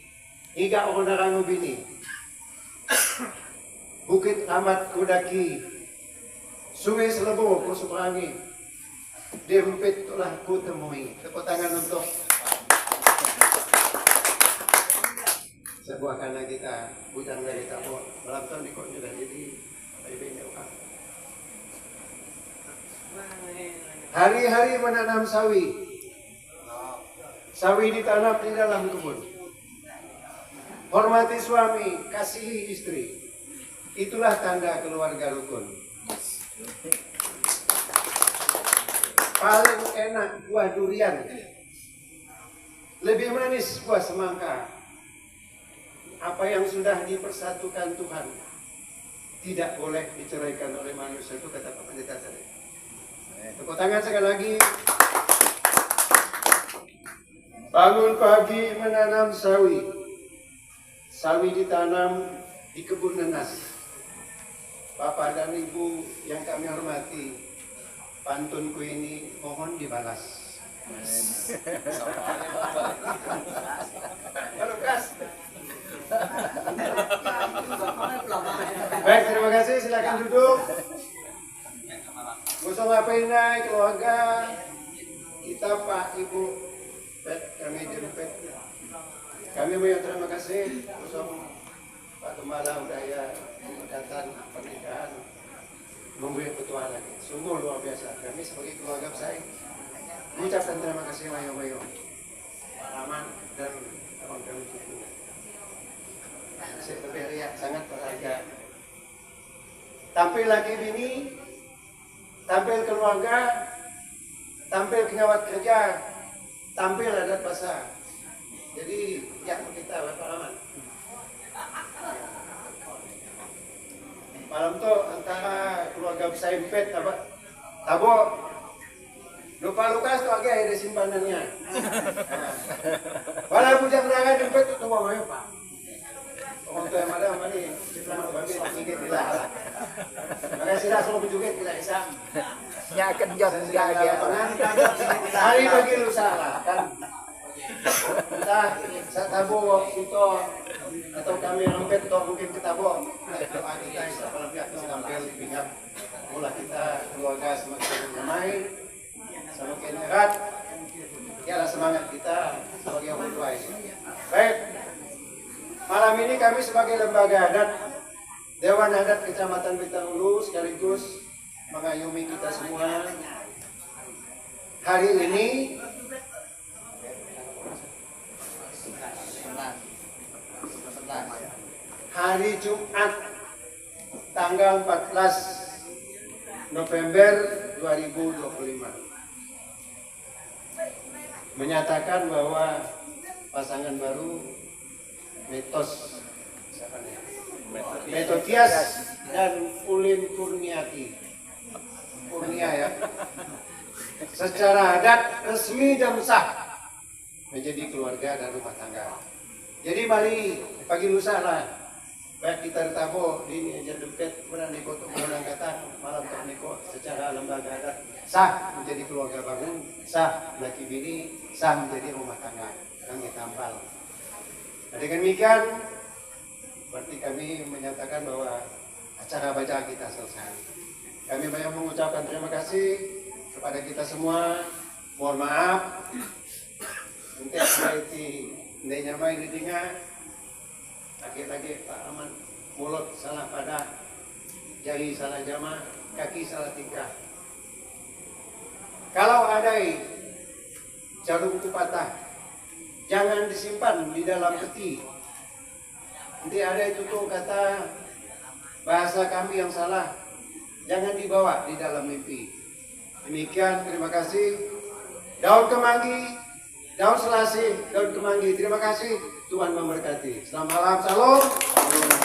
Speaker 1: hingga orang arango bini bukit amat kudaki sungai selebo ku seberangi dempet telah ku temui tepuk tangan untuk sebuah karena kita bujang dari tamu malam tahun ikut juga jadi hari-hari menanam sawi. Sawi ditanam di dalam kebun. hormati suami, kasihi istri. Itulah tanda keluarga rukun. Paling enak buah durian, lebih manis buah semangka. Apa yang sudah dipersatukan Tuhan tidak boleh diceraikan oleh manusia, itu kata Pak Pendeta tadi. Tepuk tangan sekali lagi. Bangun pagi menanam sawi. Sawi ditanam di kebun nanas. Bapak dan Ibu yang kami hormati, pantunku ini mohon dibalas. Halo Kas. Baik, terima kasih. Silakan duduk. Gosong ngapain naik keluarga kita, Pak, Ibu, kami dirupet. Kami banyak terima kasih. Gosong Pak Gembala udah ya pendekatan pernikahan memberi petuah lagi. Sungguh luar biasa. Kami sebagai keluarga besar mengucapkan terima kasih mayo-mayo Pak Rahman dan abang kami cukup. Saya berperiak sangat berharga. Tampil lagi bini, tampil keluarga, tampil ngawat kerja, tampil adat bahasa. Jadi yang kita Bapak Rahman. Malam tuh antara keluarga besar impet apa? Tabo. Lupa Lukas tuh agak ada simpanannya. Walau bujang raga impet itu mau main Pak. Orang tua yang ada mana ni? Selamat bagi sedikit tidak. Makasih dah semua berjugat tidak bisa.
Speaker 7: Ya kerja aja.
Speaker 1: Hari bagi lusa lah kan. Entah saya tabu itu atau kami rompet atau mungkin kita doa kita sama pihak tampil pihak mula kita keluarga semakin ramai, semakin erat. Ialah semangat kita sebagai orang tua ini. Baik. Malam ini kami sebagai lembaga adat Dewan Adat Kecamatan Bintang Ulu sekaligus mengayomi kita semua. Hari ini hari Jumat tanggal 14 November 2025 menyatakan bahwa pasangan baru Metotias dan Ulin Kurnia ya, secara adat resmi dan sah menjadi keluarga dan rumah tangga. Jadi mari pagi lusa lah, baik kita retabo di Jaduket kemudian Niko untuk kata malam tak Niko secara lembaga adat sah menjadi keluarga baru, sah laki bini, sah menjadi rumah tangga yang ditampal. Dengan demikian, berarti kami menyatakan bahwa acara baca kita selesai. Kami banyak mengucapkan terima kasih kepada kita semua. Mohon maaf, untuk seperti ndenya main di dengar, lagi-lagi Pak Aman mulut salah pada, jari salah jama, kaki salah tingkah. Kalau ada jarum patah, jangan disimpan di dalam peti. Nanti ada itu tuh kata bahasa kami yang salah, jangan dibawa di dalam mimpi. Demikian, terima kasih. Daun kemangi, daun selasih, daun kemangi. Terima kasih, Tuhan memberkati. Selamat malam, salam.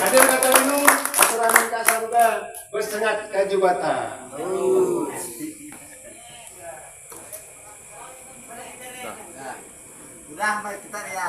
Speaker 1: Hadir kata minum, aturan kasaruda bersengat kajubata.
Speaker 7: Udah, kita ya.